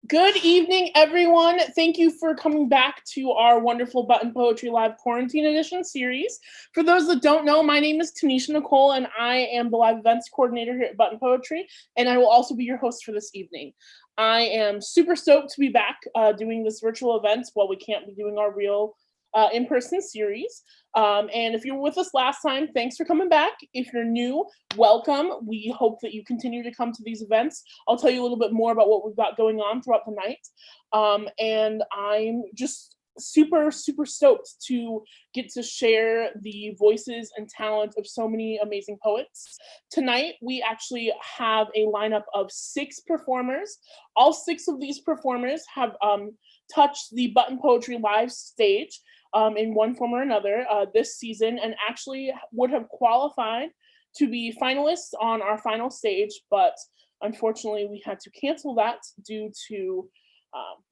Good evening, everyone. Thank you for coming back to our wonderful Button Poetry Live Quarantine Edition series. For those that don't know, my name is Tanisha Nicole, and I am the live events coordinator here at Button Poetry, and I will also be your host for this evening. I am super stoked to be back doing this virtual event while we can't be doing our real in-person series. And if you were with us last time, thanks for coming back. If you're new, welcome. We hope that you continue to come to these events. I'll tell you a little bit more about what we've got going on throughout the night. And I'm just super stoked to get to share the voices and talent of so many amazing poets. Tonight, we actually have a lineup of 6 performers. All 6 of these performers have touched the Button Poetry Live stage in one form or another this season, and actually would have qualified to be finalists on our final stage, but unfortunately we had to cancel that due to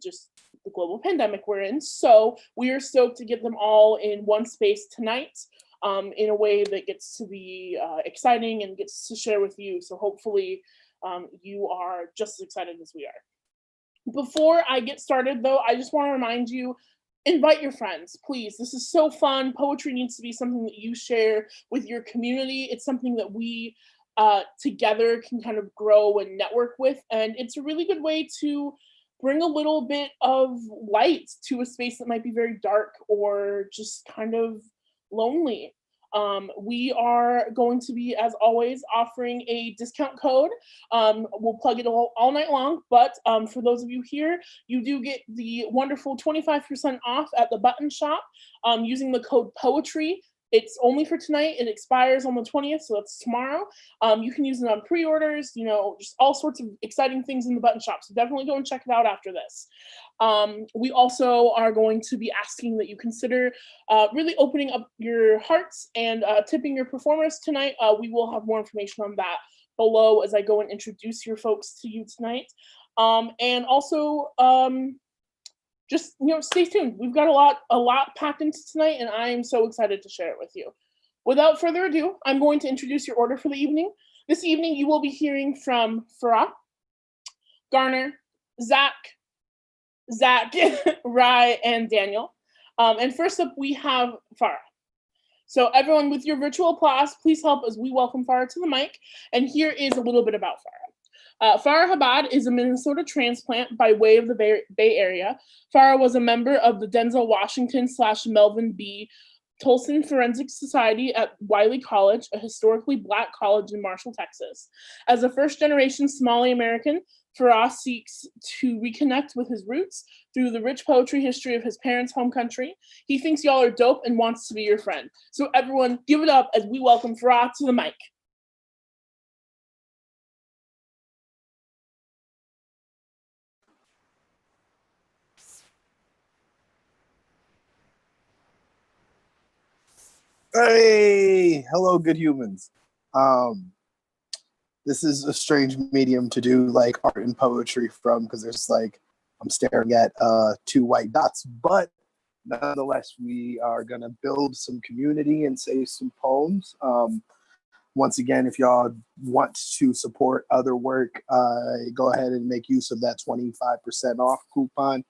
just the global pandemic we're in. So we are stoked to get them all in one space tonight in a way that gets to be exciting and gets to share with you. So hopefully you are just as excited as we are. Before I get started though, I just want to remind you, invite your friends, please. This is so fun. Poetry needs to be something that you share with your community. It's something that we together can kind of grow and network with. And it's a really good way to bring a little bit of light to a space that might be very dark or just kind of lonely. We are going to be, as always, offering a discount code. We'll plug it all night long, but for those of you here, you do get the wonderful 25% off at the Button Shop using the code POETRY. It's only for tonight. It expires on the 20th, so that's tomorrow. You can use it on pre-orders, just all sorts of exciting things in the Button Shop. So definitely go and check it out after this. We also are going to be asking that you consider really opening up your hearts and tipping your performers tonight. We will have more information on that below as I go and introduce your folks to you tonight. And also, just stay tuned. We've got a lot packed into tonight, and I am so excited to share it with you. Without further ado, I'm going to introduce your order for the evening. This evening, you will be hearing from Farah, Garner, Zach, Ry, and Daniel. And first up, we have Farah. So everyone, with your virtual applause, please help as we welcome Farah to the mic. And here is a little bit about Farah. Farah Habad is a Minnesota transplant by way of the Bay Area. Farah was a member of the Denzel Washington / Melvin B. Tolson Forensic Society at Wiley College, a historically Black college in Marshall, Texas. As a first-generation Somali American, Farah seeks to reconnect with his roots through the rich poetry history of his parents' home country. He thinks y'all are dope and wants to be your friend. So everyone, give it up as we welcome Farah to the mic. Hey, hello, good humans. This is a strange medium to do like art and poetry from because there's I'm staring at 2 white dots, but nonetheless, we are gonna build some community and say some poems. Once again, if y'all want to support other work, go ahead and make use of that 25% off coupon.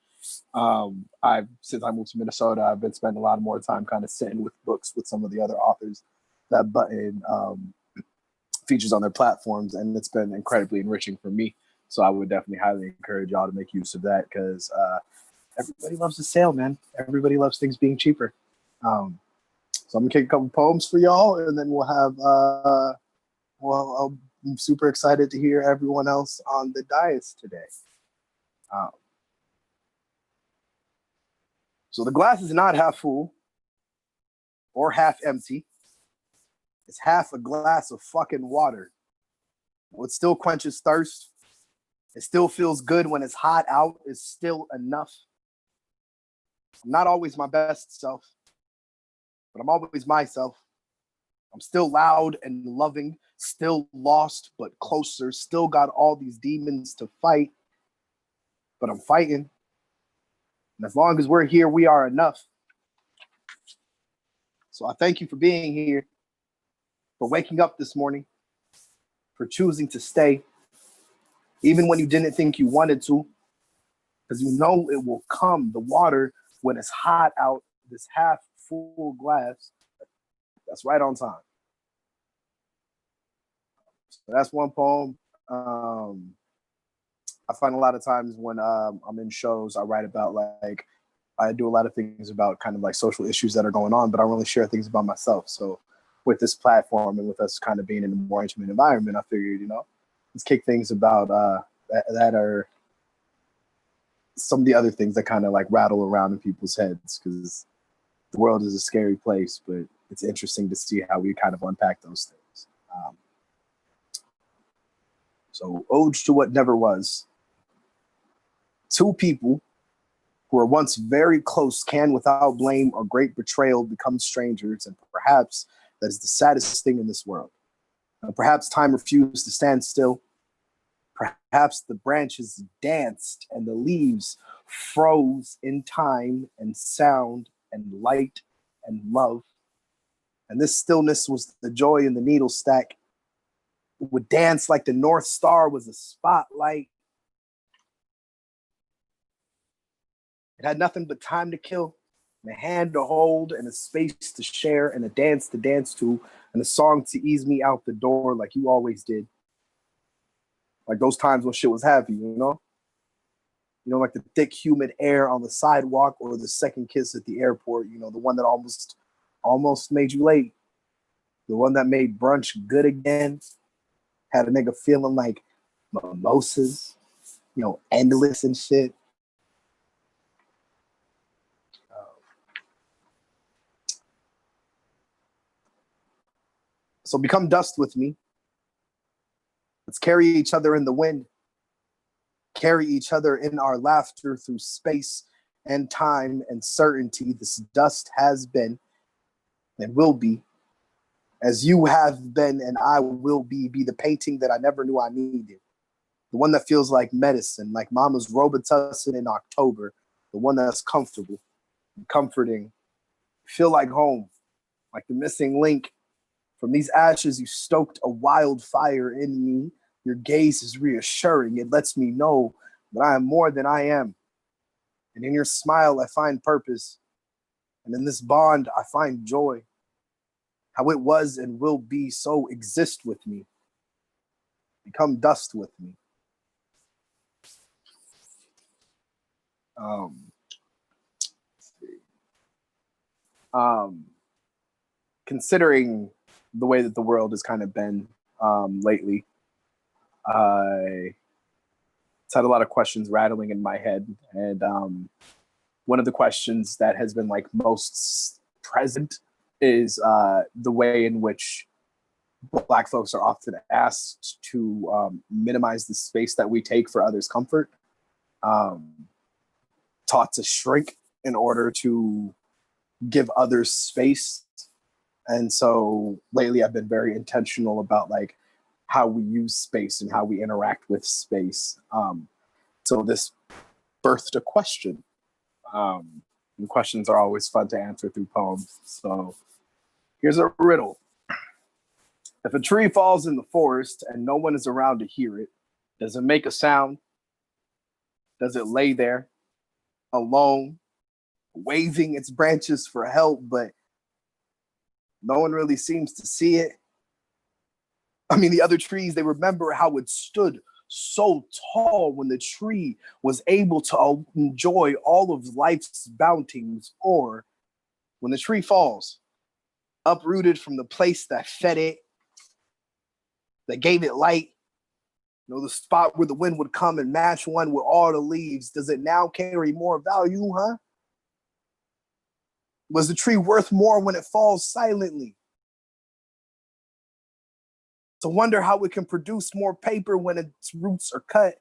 Since I moved to Minnesota, I've been spending a lot more time kind of sitting with books with some of the other authors that Button features on their platforms, and it's been incredibly enriching for me. So I would definitely highly encourage y'all to make use of that because everybody loves the sale, man. Everybody loves things being cheaper. So I'm gonna kick a couple poems for y'all, and then we'll have. I'm super excited to hear everyone else on the dais today. So the glass is not half full or half empty. It's half a glass of fucking water. It still quenches thirst. It still feels good when it's hot out. It's still enough. I'm not always my best self, but I'm always myself. I'm still loud and loving, still lost but closer, still got all these demons to fight, but I'm fighting. And as long as we're here, we are enough. So I thank you for being here, for waking up this morning, for choosing to stay, even when you didn't think you wanted to, because you know it will come. The water, when it's hot out, this half full glass, that's right on time. So that's one poem. I find a lot of times when I'm in shows, I write about like, I do a lot of things about kind of like social issues that are going on, but I don't really share things about myself. So with this platform and with us kind of being in a more intimate environment, I figured, let's kick things about that are some of the other things that kind of like rattle around in people's heads, because the world is a scary place, but it's interesting to see how we kind of unpack those things. So Ode to What Never Was. Two people who were once very close can, without blame or great betrayal, become strangers, and perhaps that is the saddest thing in this world. Perhaps time refused to stand still. Perhaps the branches danced and the leaves froze in time and sound and light and love. And this stillness was the joy in the needle stack. It would dance like the North Star was a spotlight. It had nothing but time to kill, and a hand to hold, and a space to share, and a dance to dance to, and a song to ease me out the door like you always did. Like those times when shit was happy, like the thick, humid air on the sidewalk, or the second kiss at the airport, the one that almost made you late. The one that made brunch good again. Had a nigga feeling like mimosas, endless and shit. So become dust with me. Let's carry each other in the wind. Carry each other in our laughter through space and time and certainty. This dust has been and will be, as you have been and I will be the painting that I never knew I needed. The one that feels like medicine, like mama's Robitussin in October. The one that's comfortable, comforting. Feel like home, like the missing link. From these ashes, you stoked a wildfire in me. Your gaze is reassuring. It lets me know that I am more than I am. And in your smile, I find purpose. And in this bond, I find joy. How it was and will be, so exist with me. Become dust with me. Considering the way that the world has kind of been lately, I had a lot of questions rattling in my head, and one of the questions that has been like most present is the way in which Black folks are often asked to minimize the space that we take for others' comfort, taught to shrink in order to give others space. And so lately I've been very intentional about like how we use space and how we interact with space. So this birthed a question. And questions are always fun to answer through poems. So here's a riddle. If a tree falls in the forest and no one is around to hear it, does it make a sound? Does it lay there alone, waving its branches for help, but no one really seems to see it? I mean, the other trees, they remember how it stood so tall when the tree was able to enjoy all of life's bounties, or when the tree falls, uprooted from the place that fed it, that gave it light, the spot where the wind would come and match one with all the leaves, does it now carry more value, huh? Was the tree worth more when it falls silently? To wonder how it can produce more paper when its roots are cut,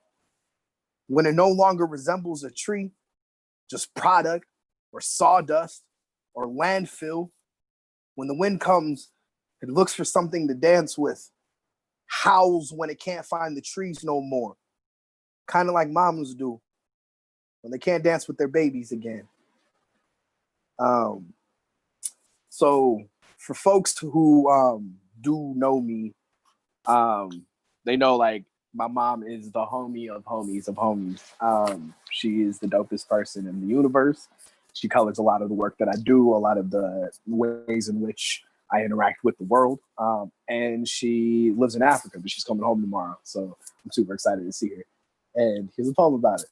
when it no longer resembles a tree, just product or sawdust or landfill. When the wind comes, it looks for something to dance with, howls when it can't find the trees no more, kind of like mamas do when they can't dance with their babies again. So for folks who do know me, they know like My mom is the homie of homies of homies. She is the dopest person in the universe. She colors a lot of the work that I do, a lot of the ways in which I interact with the world. And she lives in Africa, but she's coming home tomorrow. So I'm super excited to see her. And here's a poem about it.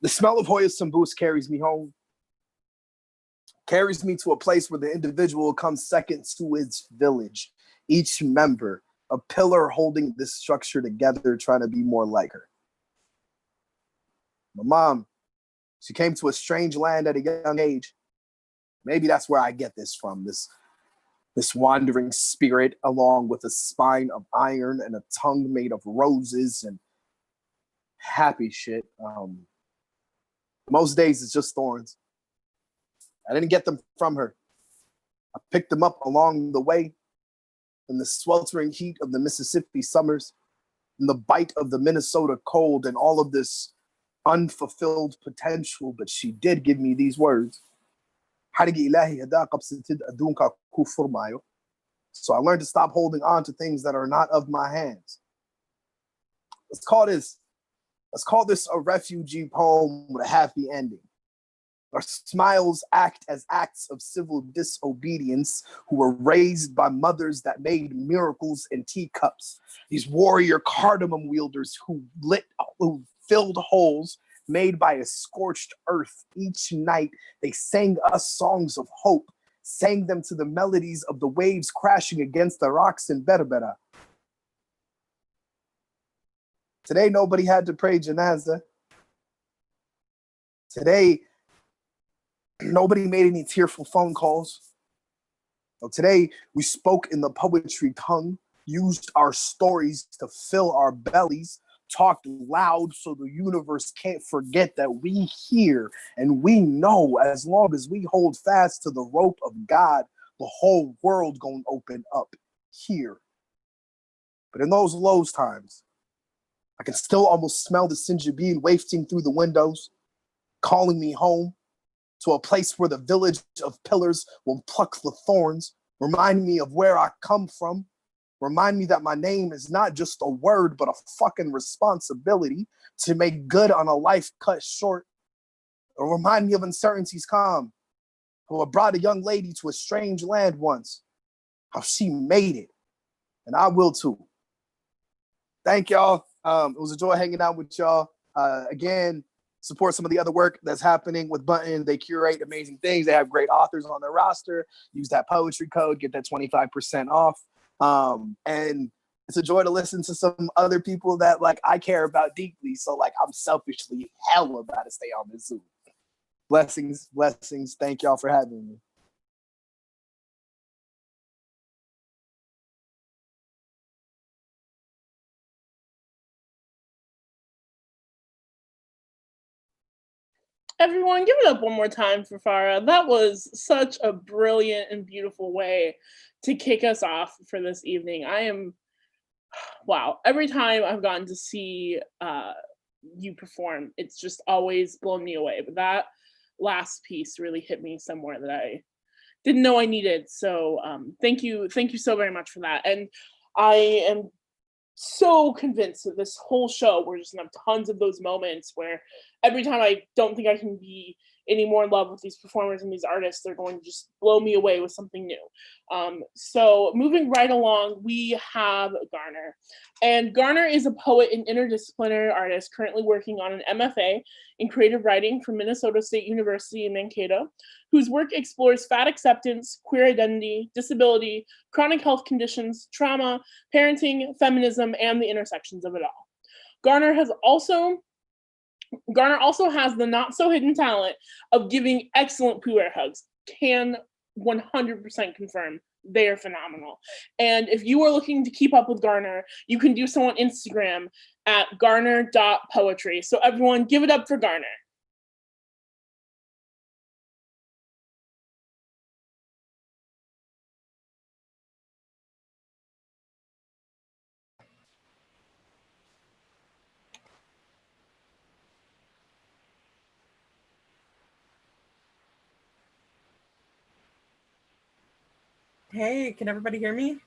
The smell of Hoya Sambus carries me home, carries me to a place where the individual comes second to its village. Each member, a pillar holding this structure together, trying to be more like her. My mom, she came to a strange land at a young age. Maybe that's where I get this from, this wandering spirit, along with a spine of iron and a tongue made of roses and happy shit. Most days it's just thorns. I didn't get them from her. I picked them up along the way in the sweltering heat of the Mississippi summers, in the bite of the Minnesota cold, and all of this unfulfilled potential. But she did give me these words. So I learned to stop holding on to things that are not of my hands. Let's call this a refugee poem with a happy ending. Our smiles act as acts of civil disobedience, who were raised by mothers that made miracles in teacups. These warrior cardamom wielders who filled holes made by a scorched earth. Each night they sang us songs of hope, sang them to the melodies of the waves crashing against the rocks in Berbera. Today nobody had to pray janazah. Today nobody made any tearful phone calls. So today, we spoke in the poetry tongue, used our stories to fill our bellies, talked loud so the universe can't forget that we hear and we know as long as we hold fast to the rope of God, the whole world gonna open up here. But in those low times, I can still almost smell the Sinjabeen wafting through the windows, calling me home, to a place where the village of pillars will pluck the thorns, remind me of where I come from, remind me that my name is not just a word, but a fucking responsibility to make good on a life cut short, or remind me of uncertainty's calm, who I brought a young lady to a strange land once, how she made it, and I will too. Thank y'all. It was a joy hanging out with y'all. Again, support some of the other work that's happening with Button. They curate amazing things. They have great authors on their roster. Use that poetry code, get that 25% off. And it's a joy to listen to some other people that like I care about deeply. So like I'm selfishly hell about to stay on this Zoom. Blessings, blessings. Thank y'all for having me. Everyone, give it up one more time for Farah. That was such a brilliant and beautiful way to kick us off for this evening. Wow. Every time I've gotten to see you perform, it's just always blown me away. But that last piece really hit me somewhere that I didn't know I needed. So thank you so very much for that. And I am so convinced that this whole show we're just gonna have tons of those moments where every time I don't think I can be any more in love with these performers and these artists, they're going to just blow me away with something new. So moving right along, we have Garner. And Garner is a poet and interdisciplinary artist currently working on an MFA in creative writing from Minnesota State University in Mankato, whose work explores fat acceptance, queer identity, disability, chronic health conditions, trauma, parenting, feminism, and the intersections of it all. Garner also has the not so hidden talent of giving excellent puer hugs. Can 100% confirm they are phenomenal. And if you are looking to keep up with Garner, you can do so on Instagram at garner.poetry. So everyone, give it up for Garner. Hey, can everybody hear me?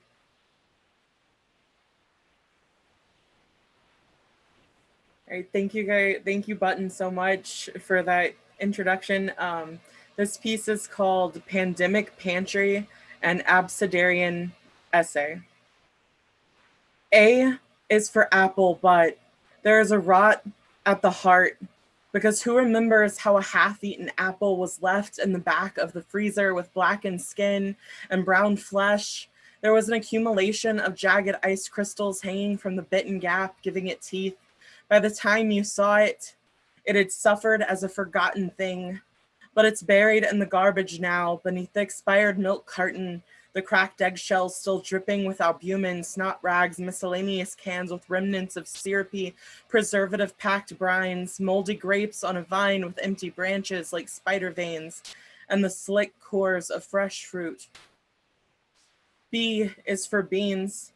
All right, thank you guys. Thank you, Button, so much for that introduction. This piece is called Pandemic Pantry, an Abecedarian Essay. A is for apple, but there is a rot at the heart, because who remembers how a half-eaten apple was left in the back of the freezer with blackened skin and brown flesh? There was an accumulation of jagged ice crystals hanging from the bitten gap, giving it teeth. By the time you saw it, it had suffered as a forgotten thing, but it's buried in the garbage now beneath the expired milk carton, the cracked eggshells still dripping with albumin, snot rags, miscellaneous cans with remnants of syrupy, preservative-packed brines, moldy grapes on a vine with empty branches like spider veins, and the slick cores of fresh fruit. B is for beans.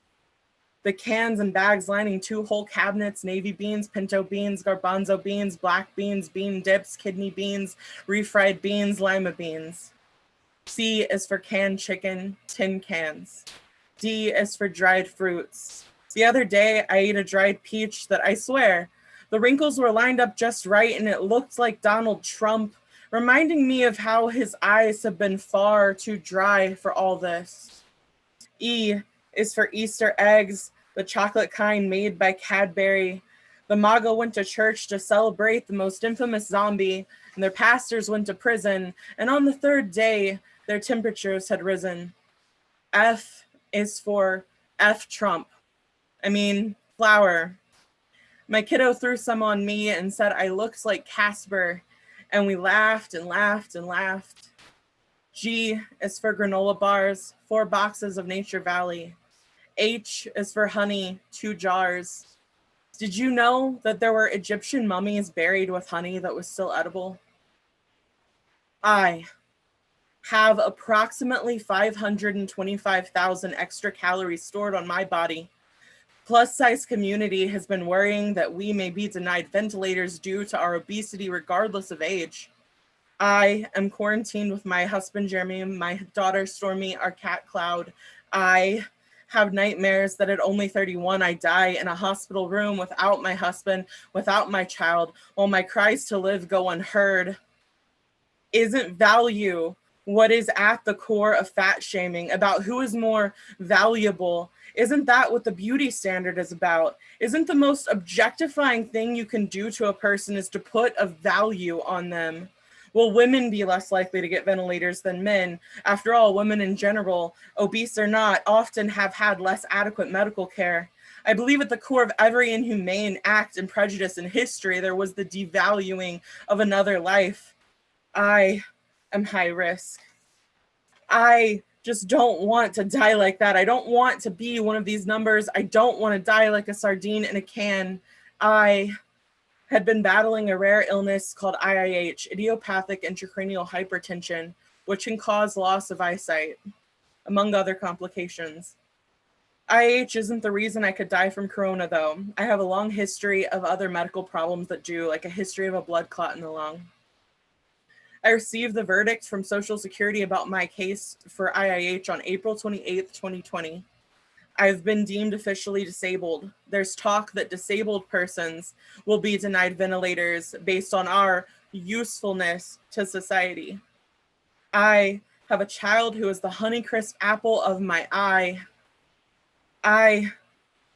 The cans and bags lining 2 whole cabinets: navy beans, pinto beans, garbanzo beans, black beans, bean dips, kidney beans, refried beans, lima beans. C is for canned chicken, tin cans. D is for dried fruits. The other day, I ate a dried peach that, I swear, the wrinkles were lined up just right and it looked like Donald Trump, reminding me of how his eyes have been far too dry for all this. E is for Easter eggs, the chocolate kind made by Cadbury. The MAGA went to church to celebrate the most infamous zombie, and their pastors went to prison, and on the 3rd day, their temperatures had risen. F is for F Trump. I mean, flour. My kiddo threw some on me and said I looked like Casper, and we laughed and laughed and laughed. G is for granola bars, 4 boxes of Nature Valley. H is for honey, 2 jars. Did you know that there were Egyptian mummies buried with honey that was still edible? I have approximately 525,000 extra calories stored on my body. Plus-size community has been worrying that we may be denied ventilators due to our obesity regardless of age. I am quarantined with my husband, Jeremy, my daughter, Stormy, our cat, Cloud. I have nightmares that at only 31, I die in a hospital room without my husband, without my child, while my cries to live go unheard. Isn't value what is at the core of fat shaming, about who is more valuable? Isn't that what the beauty standard is about? Isn't the most objectifying thing you can do to a person is to put a value on them? Will women be less likely to get ventilators than men? After all, women in general, obese or not, often have had less adequate medical care. I believe at the core of every inhumane act and prejudice in history, there was the devaluing of another life. I am high risk. I just don't want to die like that. I don't want to be one of these numbers. I don't want to die like a sardine in a can. I had been battling a rare illness called IIH, idiopathic intracranial hypertension, which can cause loss of eyesight, among other complications. IIH isn't the reason I could die from corona, though. I have a long history of other medical problems that do, like a history of a blood clot in the lung. I received the verdict from Social Security about my case for IIH on April 28th, 2020. I've been deemed officially disabled. There's talk that disabled persons will be denied ventilators based on our usefulness to society. I have a child who is the Honeycrisp apple of my eye. I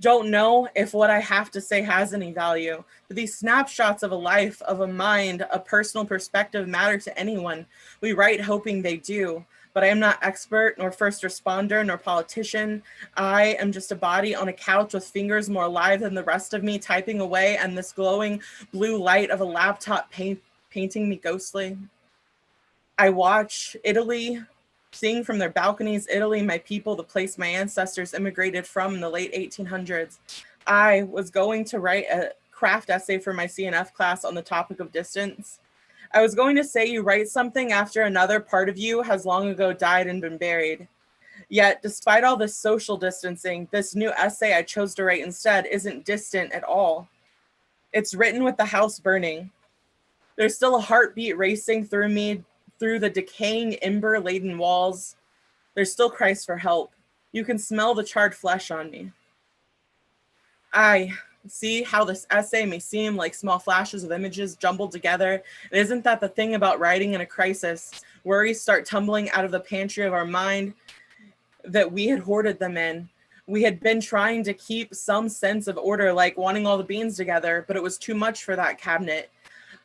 don't know if what I have to say has any value, but these snapshots of a life, of a mind, a personal perspective matter to anyone. We write hoping they do, but I am not expert, nor first responder, nor politician. I am just a body on a couch with fingers more alive than the rest of me, typing away, and this glowing blue light of a laptop painting me ghostly. I watch Italy, seeing from their balconies, Italy, my people, the place my ancestors immigrated from in the late 1800s. I was going to write a craft essay for my CNF class on the topic of distance. I was going to say you write something after another part of you has long ago died and been buried. Yet, despite all this social distancing, this new essay I chose to write instead isn't distant at all. It's written with the house burning. There's still a heartbeat racing through me, through the decaying ember-laden walls. There's still cries for help. You can smell the charred flesh on me. I See how this essay may seem like small flashes of images jumbled together? And isn't that the thing about writing in a crisis? Worries start tumbling out of the pantry of our mind that we had hoarded them in. We had been trying to keep some sense of order, like wanting all the beans together, but it was too much for that cabinet.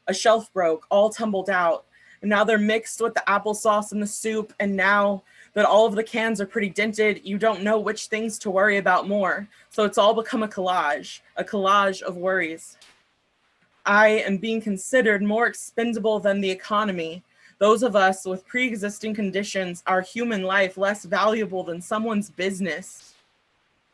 A shelf broke, all tumbled out. And now they're mixed with the applesauce and the soup. And now that all of the cans are pretty dented, you don't know which things to worry about more. So it's all become a collage of worries. I am being considered more expendable than the economy. Those of us with pre-existing conditions, our human life less valuable than someone's business.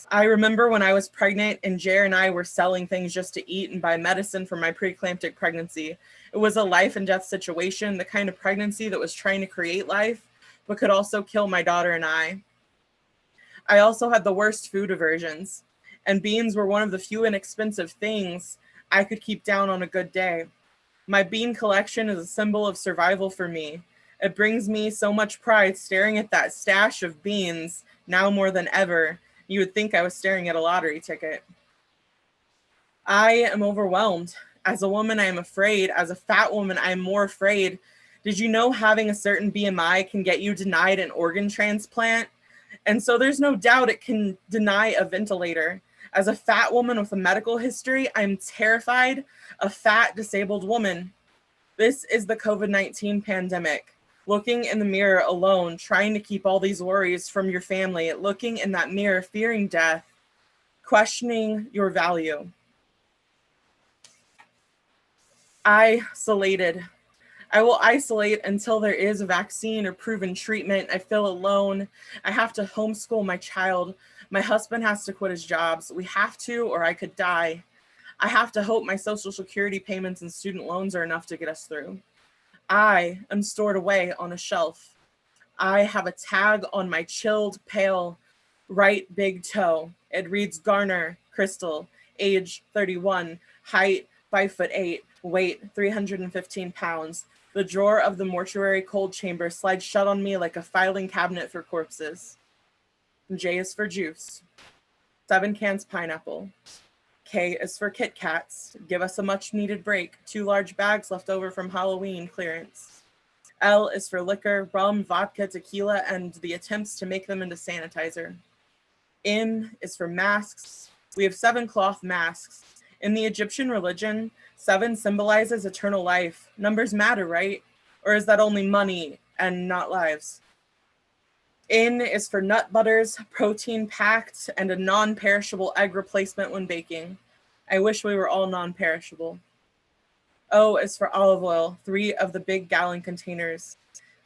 I remember when I was pregnant and Jer and I were selling things just to eat and buy medicine for my preeclamptic pregnancy. It was a life and death situation, the kind of pregnancy that was trying to create life, but could also kill my daughter and I. I also had the worst food aversions, and beans were one of the few inexpensive things I could keep down on a good day. My bean collection is a symbol of survival for me. It brings me so much pride staring at that stash of beans, now more than ever. You would think I was staring at a lottery ticket. I am overwhelmed. As a woman, I am afraid. As a fat woman, I am more afraid. Did you know having a certain BMI can get you denied an organ transplant? And so there's no doubt it can deny a ventilator. As a fat woman with a medical history, I'm terrified, a fat, disabled woman. This is the COVID-19 pandemic. Looking in the mirror alone, trying to keep all these worries from your family, looking in that mirror, fearing death, questioning your value. Isolated. I will isolate until there is a vaccine or proven treatment. I feel alone. I have to homeschool my child. My husband has to quit his jobs. We have to, or I could die. I have to hope my Social Security payments and student loans are enough to get us through. I am stored away on a shelf. I have a tag on my chilled, pale, right big toe. It reads Garner, Crystal, age 31, height 5'8", weight 315 pounds. The drawer of the mortuary cold chamber slides shut on me like a filing cabinet for corpses. J is for juice. 7 cans pineapple. K is for Kit Kats. Give us a much needed break. 2 large bags left over from Halloween clearance. L is for liquor, rum, vodka, tequila, and the attempts to make them into sanitizer. M is for masks. We have 7 cloth masks. In the Egyptian religion, 7 symbolizes eternal life. Numbers matter, right? Or is that only money and not lives? N is for nut butters, protein packed, and a non-perishable egg replacement when baking. I wish we were all non-perishable. O is for olive oil, 3 of the big gallon containers.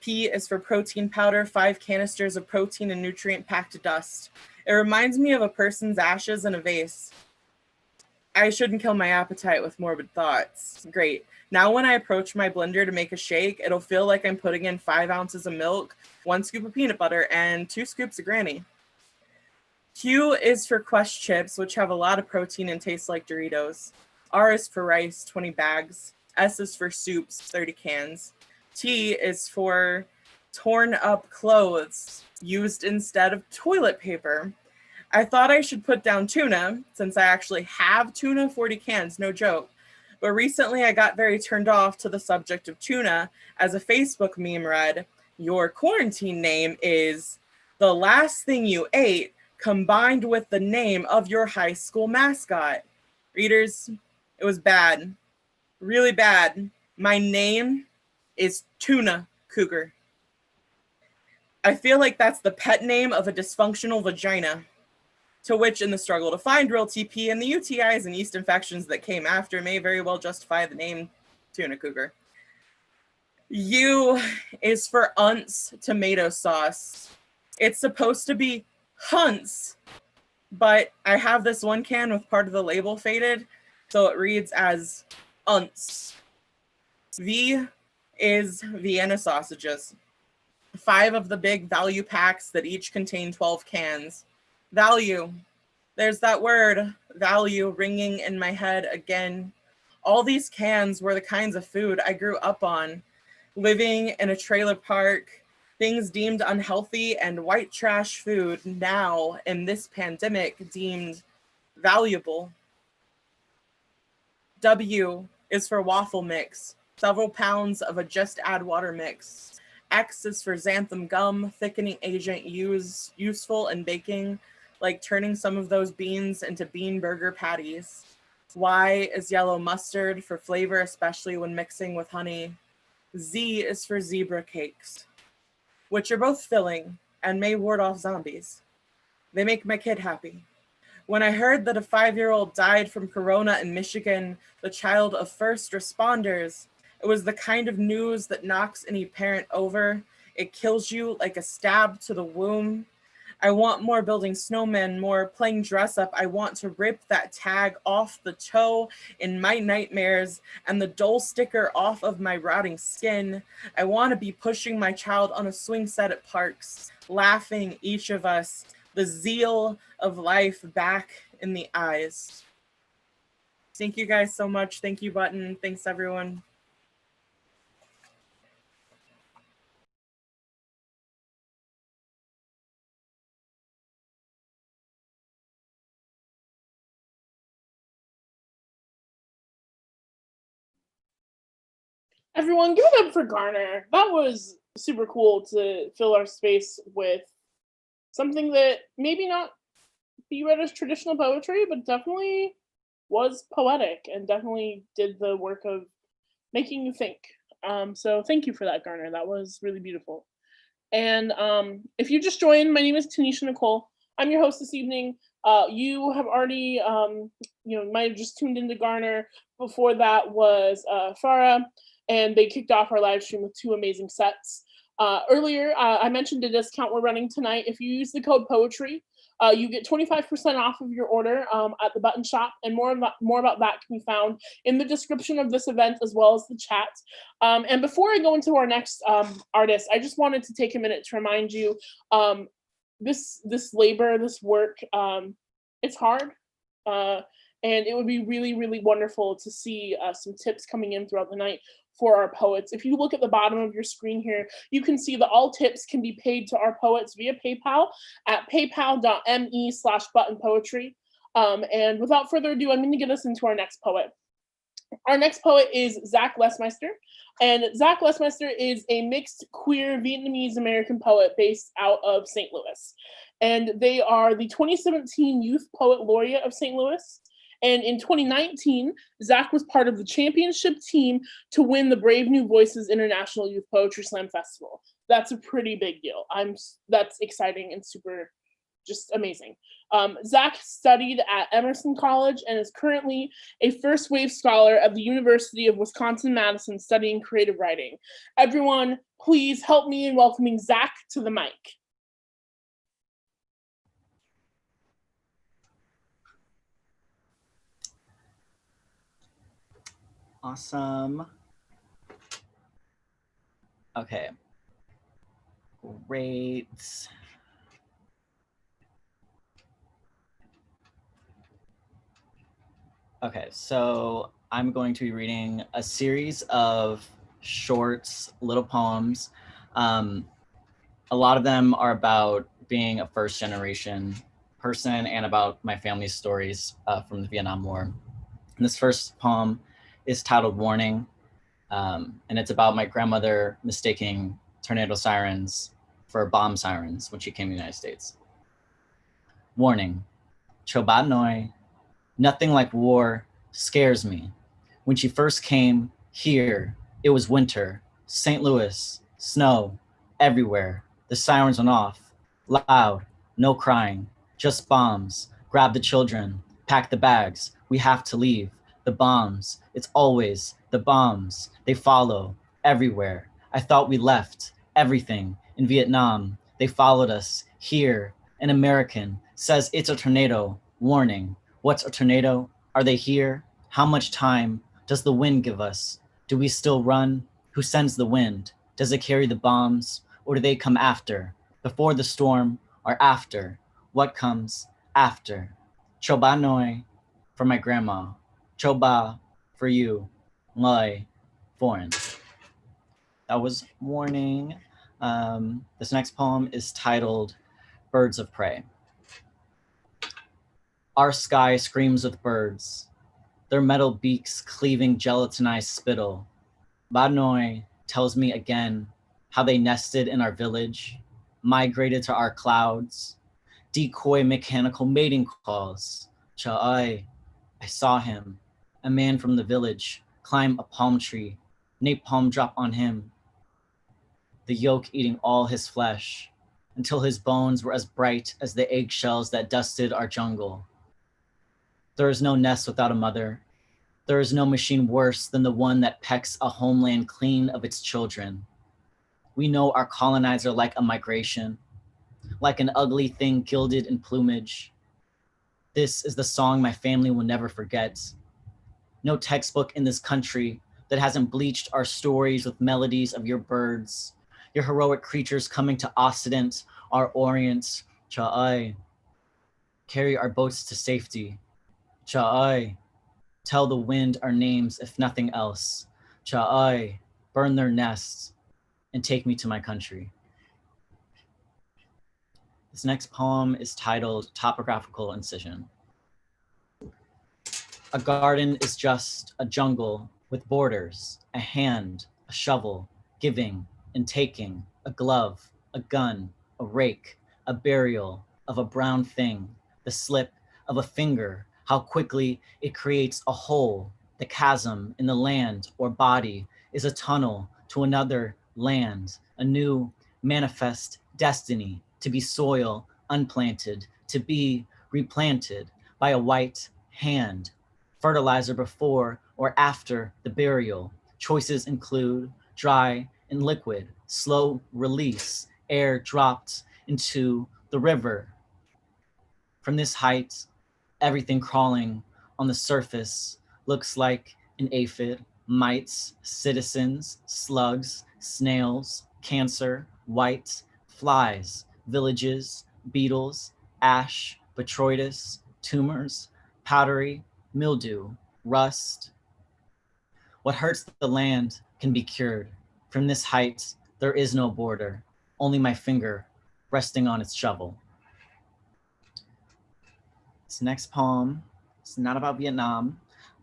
P is for protein powder, 5 canisters of protein and nutrient packed dust. It reminds me of a person's ashes in a vase. I shouldn't kill my appetite with morbid thoughts. Great. Now when I approach my blender to make a shake, it'll feel like I'm putting in 5 ounces of milk, 1 scoop of peanut butter, and 2 scoops of Granny. Q is for Quest chips, which have a lot of protein and taste like Doritos. R is for rice, 20 bags. S is for soups, 30 cans. T is for torn up clothes used instead of toilet paper. I thought I should put down tuna, since I actually have tuna, 40 cans, no joke. But recently I got very turned off to the subject of tuna as a Facebook meme read, your quarantine name is the last thing you ate combined with the name of your high school mascot. Readers, it was bad, really bad. My name is Tuna Cougar. I feel like that's the pet name of a dysfunctional vagina. To which, in the struggle to find real TP and the UTIs and yeast infections that came after, may very well justify the name Tuna Cougar. U is for Unts tomato sauce. It's supposed to be Hunts, but I have this one can with part of the label faded, so it reads as Unts. V is Vienna sausages. 5 of the big value packs that each contain 12 cans. Value. There's that word, value, ringing in my head again. All these cans were the kinds of food I grew up on. Living in a trailer park, things deemed unhealthy and white trash food now in this pandemic deemed valuable. W is for waffle mix, several pounds of a just add water mix. X is for xanthan gum, thickening agent useful in baking, like turning some of those beans into bean burger patties. Y is yellow mustard for flavor, especially when mixing with honey. Z is for zebra cakes, which are both filling and may ward off zombies. They make my kid happy. When I heard that a 5-year-old died from corona in Michigan, the child of first responders, it was the kind of news that knocks any parent over. It kills you like a stab to the womb. I want more building snowmen, more playing dress up. I want to rip that tag off the toe in my nightmares and the dull sticker off of my rotting skin. I want to be pushing my child on a swing set at parks, laughing each of us, the zeal of life back in the eyes. Thank you guys so much. Thank you, Button. Thanks, everyone. Everyone, give it up for Garner. That was super cool to fill our space with something that maybe not be read as traditional poetry, but definitely was poetic and definitely did the work of making you think. So thank you for that, Garner. That was really beautiful. And if you just joined, my name is Tanisha Nicole. I'm your host this evening. You have already, might have just tuned into Garner. Before that was Farah, and they kicked off our live stream with 2 amazing sets. Earlier, I mentioned a discount we're running tonight. If you use the code poetry, you get 25% off of your order at the Button Shop, and more about that can be found in the description of this event as well as the chat. And before I go into our next artist, I just wanted to take a minute to remind you, this labor, this work, it's hard. And it would be really, really wonderful to see some tips coming in throughout the night for our poets. If you look at the bottom of your screen here, you can see that all tips can be paid to our poets via PayPal at paypal.me/buttonpoetry. And without further ado, I'm going to get us into our next poet. Our next poet is Zack Lesmeister. And Zack Lesmeister is a mixed queer Vietnamese American poet based out of St. Louis. And they are the 2017 Youth Poet Laureate of St. Louis. And in 2019, Zack was part of the championship team to win the Brave New Voices International Youth Poetry Slam Festival. That's a pretty big deal. That's exciting and super just amazing. Zack studied at Emerson College and is currently a first wave scholar at the University of Wisconsin-Madison studying creative writing. Everyone, please help me in welcoming Zack to the mic. Awesome. Okay. Great. Okay, so I'm going to be reading a series of shorts, little poems. A lot of them are about being a first generation person and about my family's stories from the Vietnam War. And this first poem is titled Warning, and it's about my grandmother mistaking tornado sirens for bomb sirens when she came to the United States. Warning, Cho Ba Noi, nothing like war scares me. When she first came here, it was winter, St. Louis, snow, everywhere. The sirens went off, loud, no crying, just bombs. Grab the children, pack the bags, we have to leave. The bombs, it's always the bombs. They follow everywhere. I thought we left everything in Vietnam. They followed us here. An American says it's a tornado. Warning, what's a tornado? Are they here? How much time does the wind give us? Do we still run? Who sends the wind? Does it carry the bombs? Or do they come after? Before the storm or after? What comes after? Cho Ba Noi for my grandma. Cho Ba for you. Lai foreign. That was Warning. This next poem is titled Birds of Prey. Our sky screams with birds. their metal beaks cleaving gelatinized spittle. Badnoi tells me again how they nested in our village, migrated to our clouds, decoy mechanical mating calls. Cha'ai, I saw him, a man from the village, climb a palm tree, napalm drop on him, the yolk eating all his flesh, until his bones were as bright as the eggshells that dusted our jungle. There is no nest without a mother. There is no machine worse than the one that pecks a homeland clean of its children. We know our colonizer like a migration, like an ugly thing gilded in plumage. This is the song my family will never forget. No textbook in this country that hasn't bleached our stories with melodies of your birds, your heroic creatures coming to Occident, our Orient. Cha'ai, carry our boats to safety. Cha'ai, tell the wind our names if nothing else. Cha'ai, burn their nests and take me to my country. This next poem is titled Topographical Incision. A garden is just a jungle with borders, a hand, a shovel, giving and taking, a glove, a gun, a rake, a burial of a brown thing, the slip of a finger, how quickly it creates a hole. The chasm in the land or body is a tunnel to another land, a new manifest destiny to be soil unplanted, to be replanted by a white hand. Fertilizer before or after the burial. Choices include dry and liquid, slow release, air dropped into the river. From this height, everything crawling on the surface looks like an aphid, mites, citizens, slugs, snails, cancer, white, flies, villages, beetles, ash, botrytis, tumors, powdery, mildew, rust. What hurts the land can be cured. From this height, there is no border, only my finger resting on its shovel. This next poem is not about Vietnam,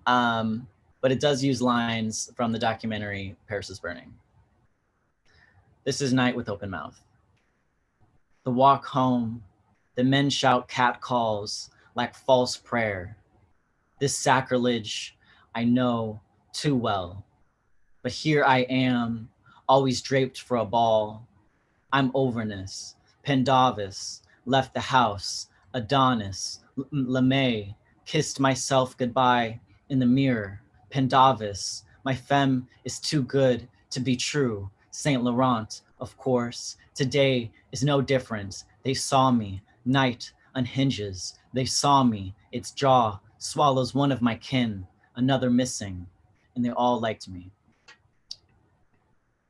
but it does use lines from the documentary Paris is Burning. This is Night with Open Mouth. The walk home, the men shout cat calls like false prayer. This sacrilege I know too well, but here I am, always draped for a ball. I'm overness, Pendavis, left the house, Adonis, LeMay, kissed myself goodbye in the mirror. Pendavis, my femme is too good to be true. Saint Laurent, of course, today is no different. They saw me, night unhinges. They saw me, its jaw swallows one of my kin, another missing, and they all liked me.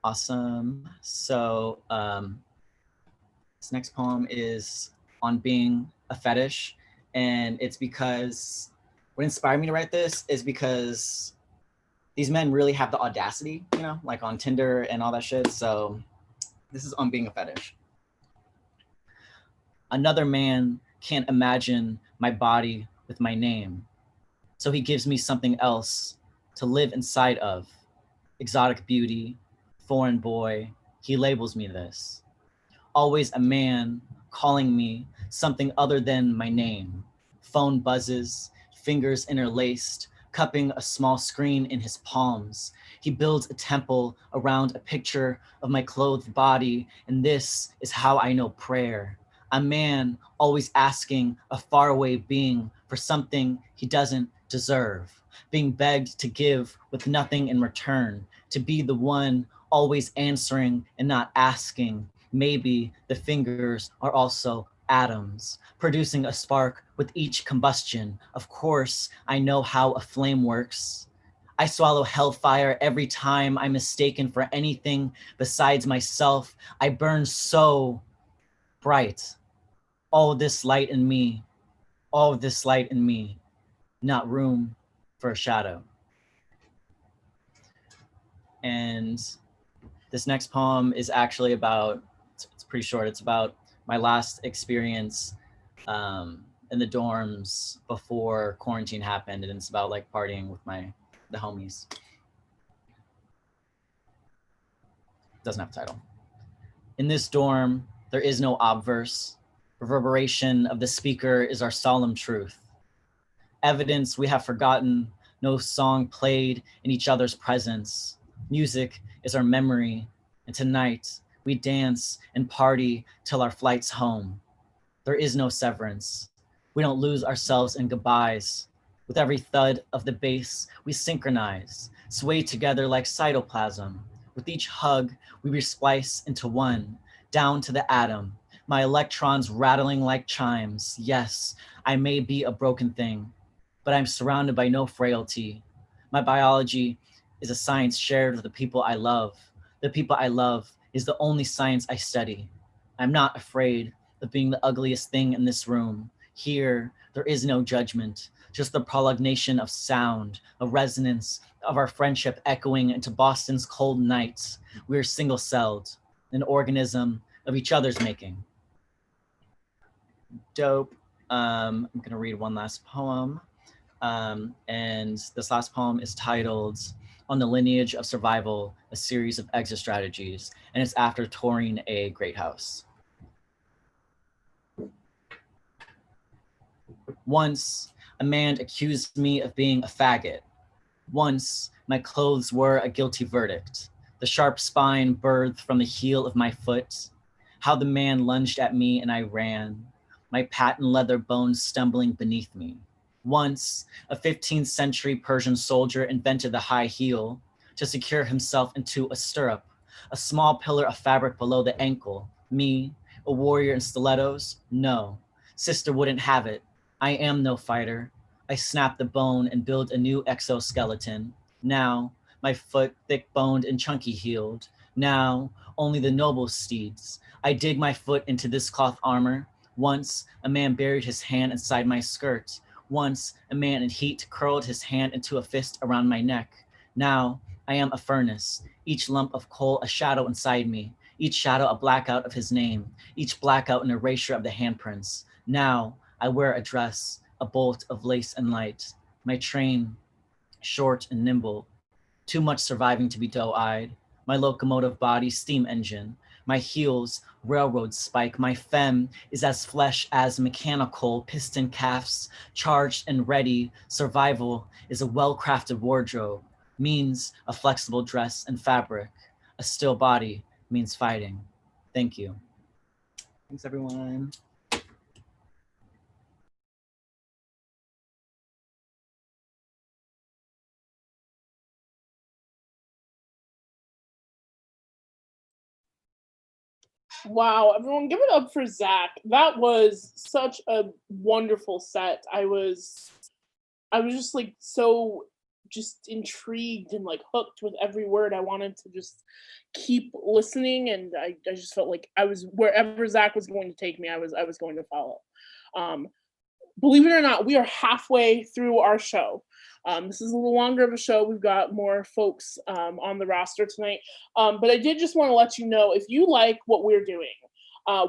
Awesome. So this next poem is on being a fetish, and it's because what inspired me to write this is because these men really have the audacity, you know, like on Tinder and all that shit. So this is on being a fetish. Another man can't imagine my body with my name, so he gives me something else to live inside of. Exotic beauty, foreign boy, he labels me this. Always a man calling me something other than my name. Phone buzzes, fingers interlaced, cupping a small screen in his palms. He builds a temple around a picture of my clothed body, and this is how I know prayer. A man always asking a faraway being for something he doesn't deserve, being begged to give with nothing in return, to be the one always answering and not asking. Maybe the fingers are also atoms, producing a spark with each combustion. Of course, I know how a flame works. I swallow hellfire every time I'm mistaken for anything besides myself. I burn so bright. All this light in me, all this light in me, not room for a shadow. And this next poem is actually about, it's pretty short, it's about my last experience in the dorms before quarantine happened, and it's about like partying with the homies. Doesn't have a title. In this dorm, there is no obverse. Reverberation of the speaker is our solemn truth. Evidence we have forgotten, no song played in each other's presence. Music is our memory, and tonight we dance and party till our flight's home. There is no severance. We don't lose ourselves in goodbyes. With every thud of the bass, we synchronize, sway together like cytoplasm. With each hug, we resplice into one, down to the atom. My electrons rattling like chimes. Yes, I may be a broken thing, but I'm surrounded by no frailty. My biology is a science shared with the people I love. The people I love is the only science I study. I'm not afraid of being the ugliest thing in this room. Here, there is no judgment, just the prolongation of sound, a resonance of our friendship echoing into Boston's cold nights. We're single-celled, an organism of each other's making. Dope. I'm gonna read one last poem. And this last poem is titled On the Lineage of Survival, a Series of Exit Strategies, and it's after touring a great house. Once, a man accused me of being a faggot. Once, my clothes were a guilty verdict. The sharp spine birthed from the heel of my foot. How the man lunged at me and I ran, my patent leather bones stumbling beneath me. Once, a 15th century Persian soldier invented the high heel to secure himself into a stirrup, a small pillar of fabric below the ankle. Me, a warrior in stilettos? No, sister wouldn't have it. I am no fighter. I snap the bone and build a new exoskeleton. Now, my foot thick-boned and chunky-heeled. Now, only the noble steeds. I dig my foot into this cloth armor. Once, a man buried his hand inside my skirt. Once, a man in heat curled his hand into a fist around my neck. Now, I am a furnace, each lump of coal a shadow inside me, each shadow a blackout of his name, each blackout an erasure of the handprints. Now, I wear a dress, a bolt of lace and light. My train, short and nimble, too much surviving to be doe-eyed. My locomotive body, steam engine. My heels, railroad spike. My femme is as flesh as mechanical piston calves, charged and ready. Survival is a well-crafted wardrobe, means a flexible dress and fabric. A still body means fighting. Thank you. Thanks, everyone. Wow, everyone give it up for Zach. That was such a wonderful set. I was just like so just intrigued and like hooked with every word. I wanted to just keep listening, and I just felt like I was wherever Zach was going to take me, I was going to follow. Believe it or not, we are halfway through our show. This is a little longer of a show. We've got more folks on the roster tonight. But I did just want to let you know, if you like what we're doing,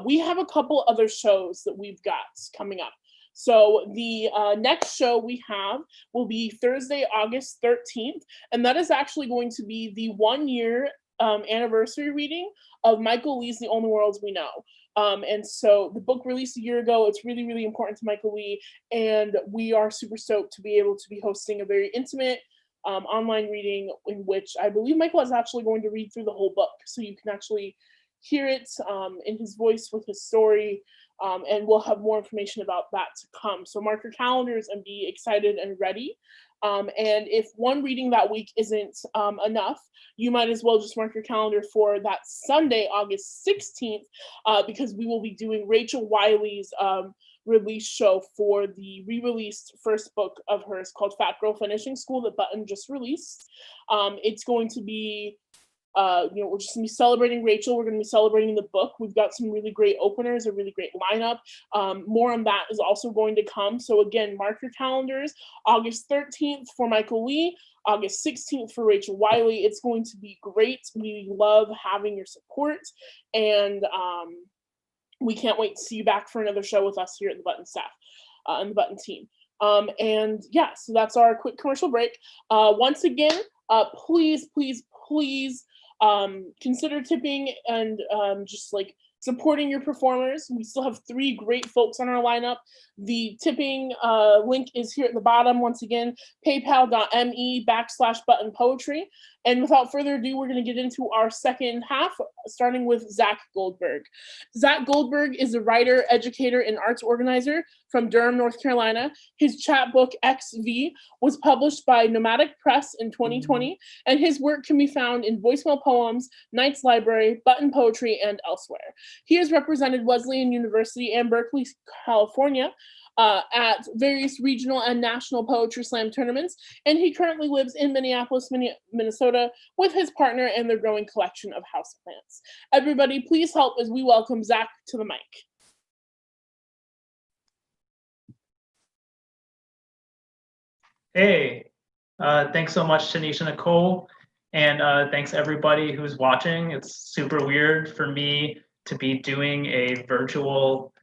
we have a couple other shows that we've got coming up. So the next show we have will be Thursday, August 13th. And that is actually going to be the 1-year anniversary reading of Michael Lee's The Only Worlds We Know. And so the book released a year ago. It's really, really important to Michael Lee. And we are super stoked to be able to be hosting a very intimate online reading in which I believe Michael is actually going to read through the whole book. So you can actually hear it in his voice with his story. And we'll have more information about that to come. So mark your calendars and be excited and ready. And if one reading that week isn't enough, you might as well just mark your calendar for that Sunday, August 16th, because we will be doing Rachel Wiley's release show for the re-released first book of hers called Fat Girl Finishing School that Button just released. It's going to be we're just gonna be celebrating Rachel. We're gonna be celebrating the book. We've got some really great openers, a really great lineup. More on that is also going to come. So again, mark your calendars. August 13th for Michael Lee, August 16th for Rachel Wiley. It's going to be great. We love having your support, and we can't wait to see you back for another show with us here at the Button staff. and the Button team. And yeah, so that's our quick commercial break. Once again, please, please, please consider tipping and just like supporting your performers. We still have 3 great folks on our lineup. The tipping link is here at the bottom. Once again, paypal.me/button poetry. And without further ado, we're going to get into our second half, starting with Zach Goldberg. Zach Goldberg is a writer, educator, and arts organizer from Durham, North Carolina. His chapbook, XV, was published by Nomadic Press in 2020, and his work can be found in Voicemail Poems, Knight's Library, Button Poetry, and elsewhere. He has represented Wesleyan University and Berkeley, California, at various regional and national poetry slam tournaments, and he currently lives in Minneapolis, Minnesota, with his partner and their growing collection of houseplants. Everybody, please help as we welcome Zach to the mic. Hey, thanks so much, Tanisha Nicole, and thanks everybody who's watching. It's super weird for me to be doing a virtual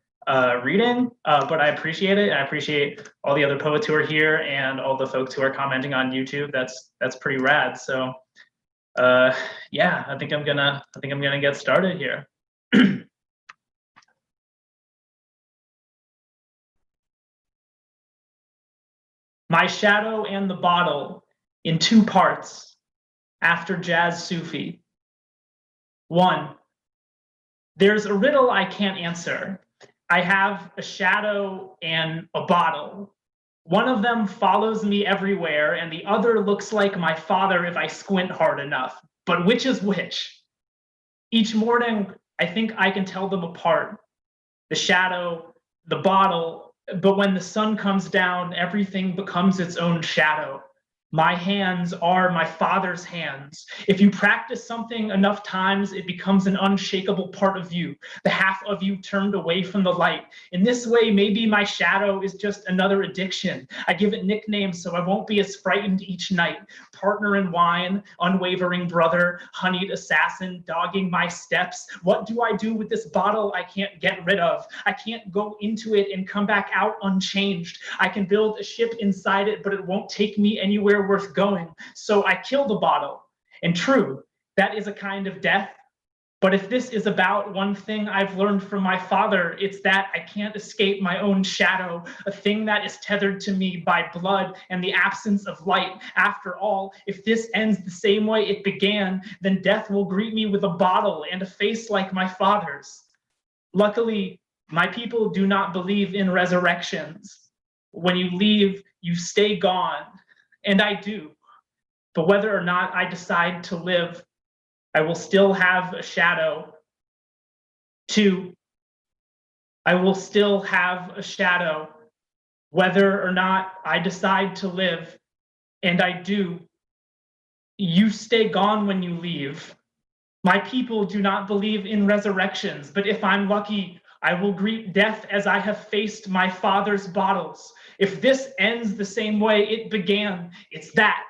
reading, but I appreciate it. I appreciate all the other poets who are here and all the folks who are commenting on YouTube. That's pretty rad. So yeah, I think I'm gonna get started here. My Shadow and the Bottle in 2 parts after Jazz Sufi. 1. There's a riddle I can't answer. I have a shadow and a bottle. One of them follows me everywhere, and the other looks like my father if I squint hard enough. But which is which? Each morning, I think I can tell them apart. The shadow, the bottle, but when the sun comes down, everything becomes its own shadow. My hands are my father's hands. If you practice something enough times, it becomes an unshakable part of you, the half of you turned away from the light. In this way, maybe my shadow is just another addiction. I give it nicknames so I won't be as frightened each night. Partner in wine, unwavering brother, honeyed assassin, dogging my steps. What do I do with this bottle I can't get rid of? I can't go into it and come back out unchanged. I can build a ship inside it, but it won't take me anywhere worth going. So I kill the bottle. And true, that is a kind of death. But if this is about one thing I've learned from my father, it's that I can't escape my own shadow, a thing that is tethered to me by blood and the absence of light. After all, if this ends the same way it began, then death will greet me with a bottle and a face like my father's. Luckily, my people do not believe in resurrections. When you leave, you stay gone. And I do. But whether or not I decide to live, I will still have a shadow. 2, I will still have a shadow, whether or not I decide to live. And I do. You stay gone when you leave. My people do not believe in resurrections, but if I'm lucky, I will greet death as I have faced my father's bottles. If this ends the same way it began, it's that.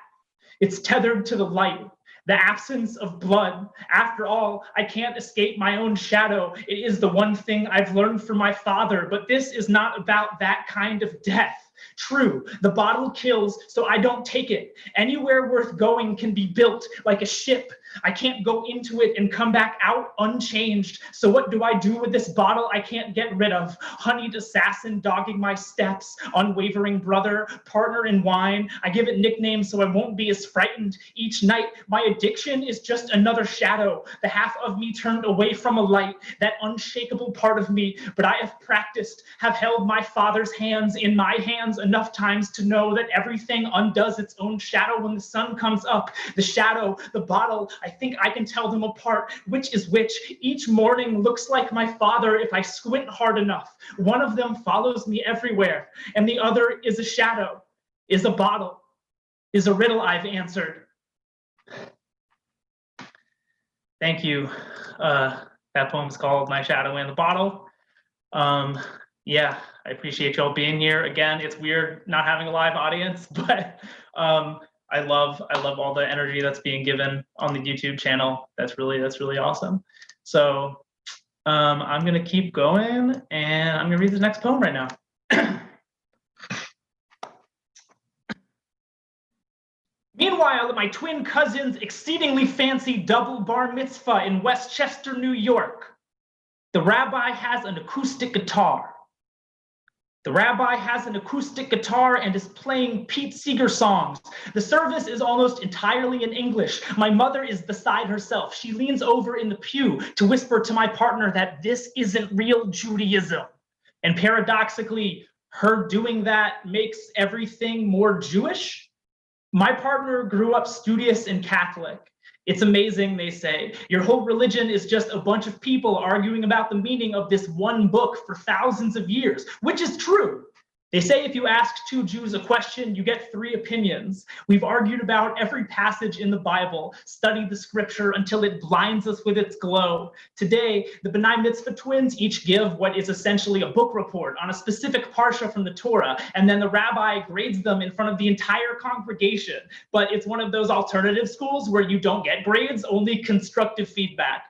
It's tethered to the light, the absence of blood. After all, I can't escape my own shadow. It is the one thing I've learned from my father, but this is not about that kind of death. True, the bottle kills, so I don't take it. Anywhere worth going can be built like a ship. I can't go into it and come back out unchanged. So what do I do with this bottle I can't get rid of? Honeyed assassin dogging my steps, unwavering brother, partner in wine. I give it nicknames so I won't be as frightened each night. My addiction is just another shadow, the half of me turned away from a light, that unshakable part of me. But I have practiced, have held my father's hands in my hands enough times to know that everything undoes its own shadow when the sun comes up. The shadow, the bottle, I think I can tell them apart. Which is which? Each morning looks like my father if I squint hard enough. One of them follows me everywhere, and the other is a shadow, is a bottle, is a riddle I've answered. Thank you. That poem's called My Shadow and the Bottle. Yeah, I appreciate y'all being here. Again, it's weird not having a live audience, but I love all the energy that's being given on the YouTube channel. That's really awesome. So I'm gonna keep going, and I'm gonna read the next poem right now. Meanwhile, at my twin cousin's exceedingly fancy double bar mitzvah in Westchester, New York, the rabbi has an acoustic guitar. The rabbi has an acoustic guitar and is playing Pete Seeger songs. The service is almost entirely in English. My mother is beside herself. She leans over in the pew to whisper to my partner that this isn't real Judaism. And paradoxically, her doing that makes everything more Jewish. My partner grew up studious and Catholic. It's amazing, they say. Your whole religion is just a bunch of people arguing about the meaning of this one book for thousands of years, which is true. They say if you ask two Jews a question, you get three opinions. We've argued about every passage in the Bible, studied the scripture until it blinds us with its glow. Today, the B'nai Mitzvah twins each give what is essentially a book report on a specific parsha from the Torah, and then the rabbi grades them in front of the entire congregation. But it's one of those alternative schools where you don't get grades, only constructive feedback.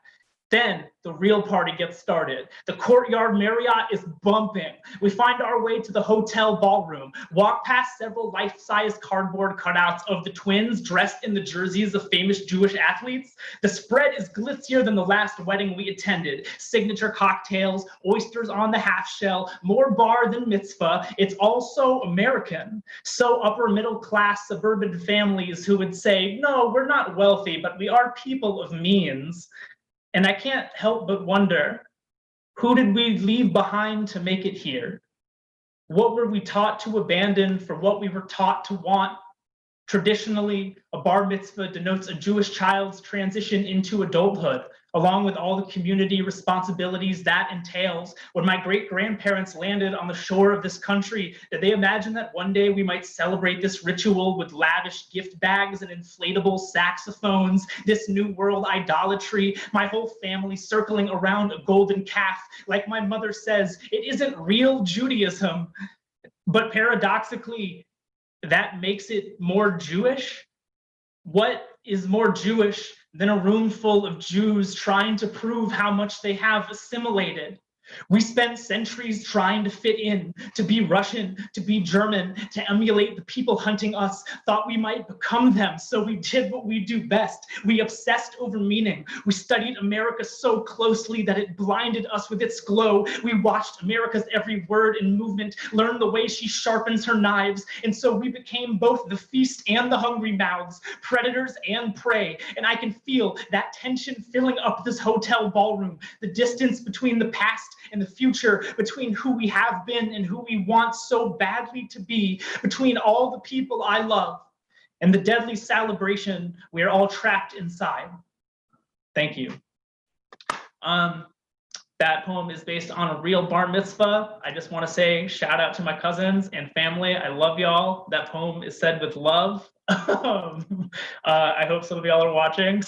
Then the real party gets started. The Courtyard Marriott is bumping. We find our way to the hotel ballroom, walk past several life-size cardboard cutouts of the twins dressed in the jerseys of famous Jewish athletes. The spread is glitzier than the last wedding we attended. Signature cocktails, oysters on the half shell, more bar than mitzvah. It's also American. So upper middle class suburban families who would say, no, we're not wealthy, but we are people of means. And I can't help but wonder, who did we leave behind to make it here? What were we taught to abandon for what we were taught to want? Traditionally, a bar mitzvah denotes a Jewish child's transition into adulthood, along with all the community responsibilities that entails. When my great-grandparents landed on the shore of this country, did they imagine that one day we might celebrate this ritual with lavish gift bags and inflatable saxophones, this new world idolatry, my whole family circling around a golden calf? Like my mother says, it isn't real Judaism. But paradoxically, that makes it more Jewish? What is more Jewish than a room full of Jews trying to prove how much they have assimilated? We spent centuries trying to fit in, to be Russian, to be German, to emulate the people hunting us, thought we might become them, so we did what we do best. We obsessed over meaning. We studied America so closely that it blinded us with its glow. We watched America's every word and movement, learned the way she sharpens her knives, and so we became both the feast and the hungry mouths, predators and prey. And I can feel that tension filling up this hotel ballroom, the distance between the past and the future, between who we have been and who we want so badly to be, between all the people I love and the deadly celebration we are all trapped inside. Thank you. That poem is based on a real bar mitzvah. I just want to say shout out to my cousins and family. I love y'all. That poem is said with love. I hope some of y'all are watching,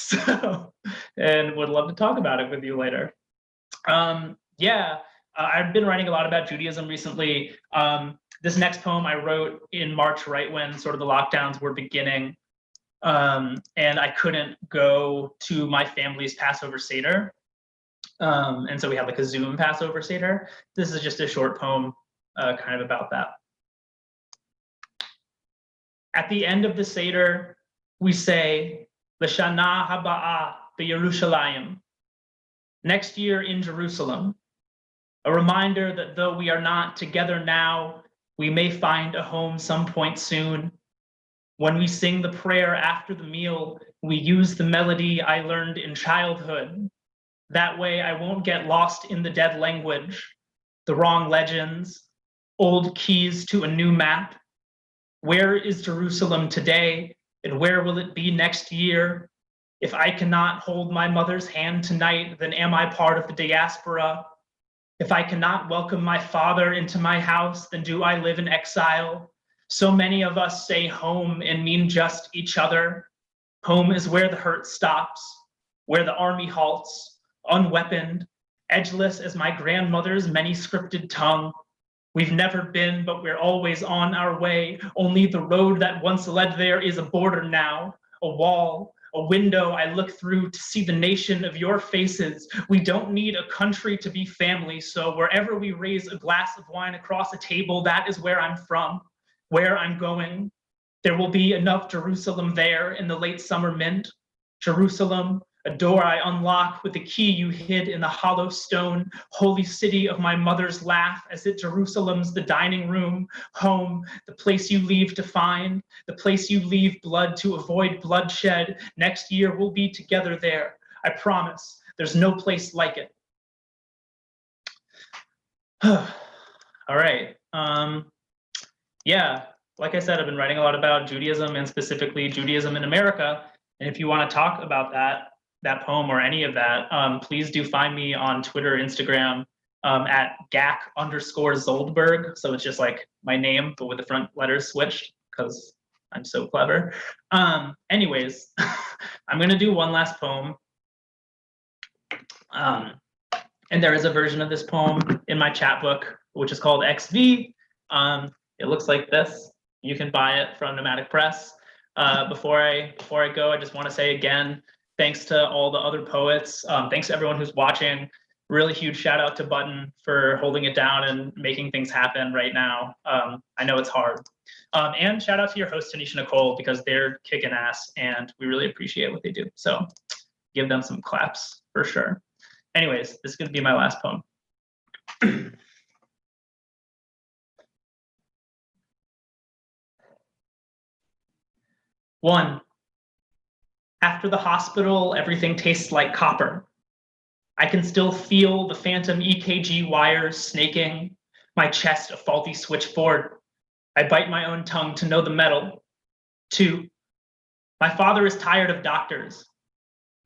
and would love to talk about it with you later. I've been writing a lot about Judaism recently. This next poem I wrote in March, right when sort of the lockdowns were beginning, and I couldn't go to my family's Passover Seder. And so we had like a Zoom Passover Seder. This is just a short poem kind of about that. At the end of the Seder, we say, L'shana haba'ah b'Yerushalayim, next year in Jerusalem. A reminder that though we are not together now, we may find a home some point soon. When we sing the prayer after the meal, we use the melody I learned in childhood. That way I won't get lost in the dead language, the wrong legends, old keys to a new map. Where is Jerusalem today, and where will it be next year? If I cannot hold my mother's hand tonight, then am I part of the diaspora? If I cannot welcome my father into my house, then do I live in exile? So many of us say home and mean just each other. Home is where the hurt stops, where the army halts, unweaponed, edgeless as my grandmother's many scripted tongue. We've never been, but we're always on our way. Only the road that once led there is a border now, a wall, a window I look through to see the nation of your faces. We don't need a country to be family, so wherever we raise a glass of wine across a table, that is where I'm from, where I'm going. There will be enough Jerusalem there in the late summer mint. Jerusalem, a door I unlock with the key you hid in the hollow stone, holy city of my mother's laugh, as it Jerusalem's the dining room, home, the place you leave to find, the place you leave blood to avoid bloodshed. Next year we'll be together there. I promise, there's no place like it. All right. Yeah, like I said, I've been writing a lot about Judaism and specifically Judaism in America. And if you want to talk about that poem or any of that, please do find me on Twitter, Instagram, at Gak_Zoldberg. So it's just like my name, but with the front letters switched because I'm so clever. Anyways, I'm going to do one last poem. And there is a version of this poem in my chat book, which is called XV. It looks like this. You can buy it from Nomadic Press. Before I go, I just want to say again, thanks to all the other poets. Thanks to everyone who's watching. Really huge shout out to Button for holding it down and making things happen right now. I know it's hard. And shout out to your host, Tanisha Nicole, because they're kicking ass and we really appreciate what they do. So give them some claps for sure. Anyways, this is going to be my last poem. One, after the hospital, everything tastes like copper. I can still feel the phantom EKG wires snaking, my chest a faulty switchboard. I bite my own tongue to know the metal. Two, my father is tired of doctors,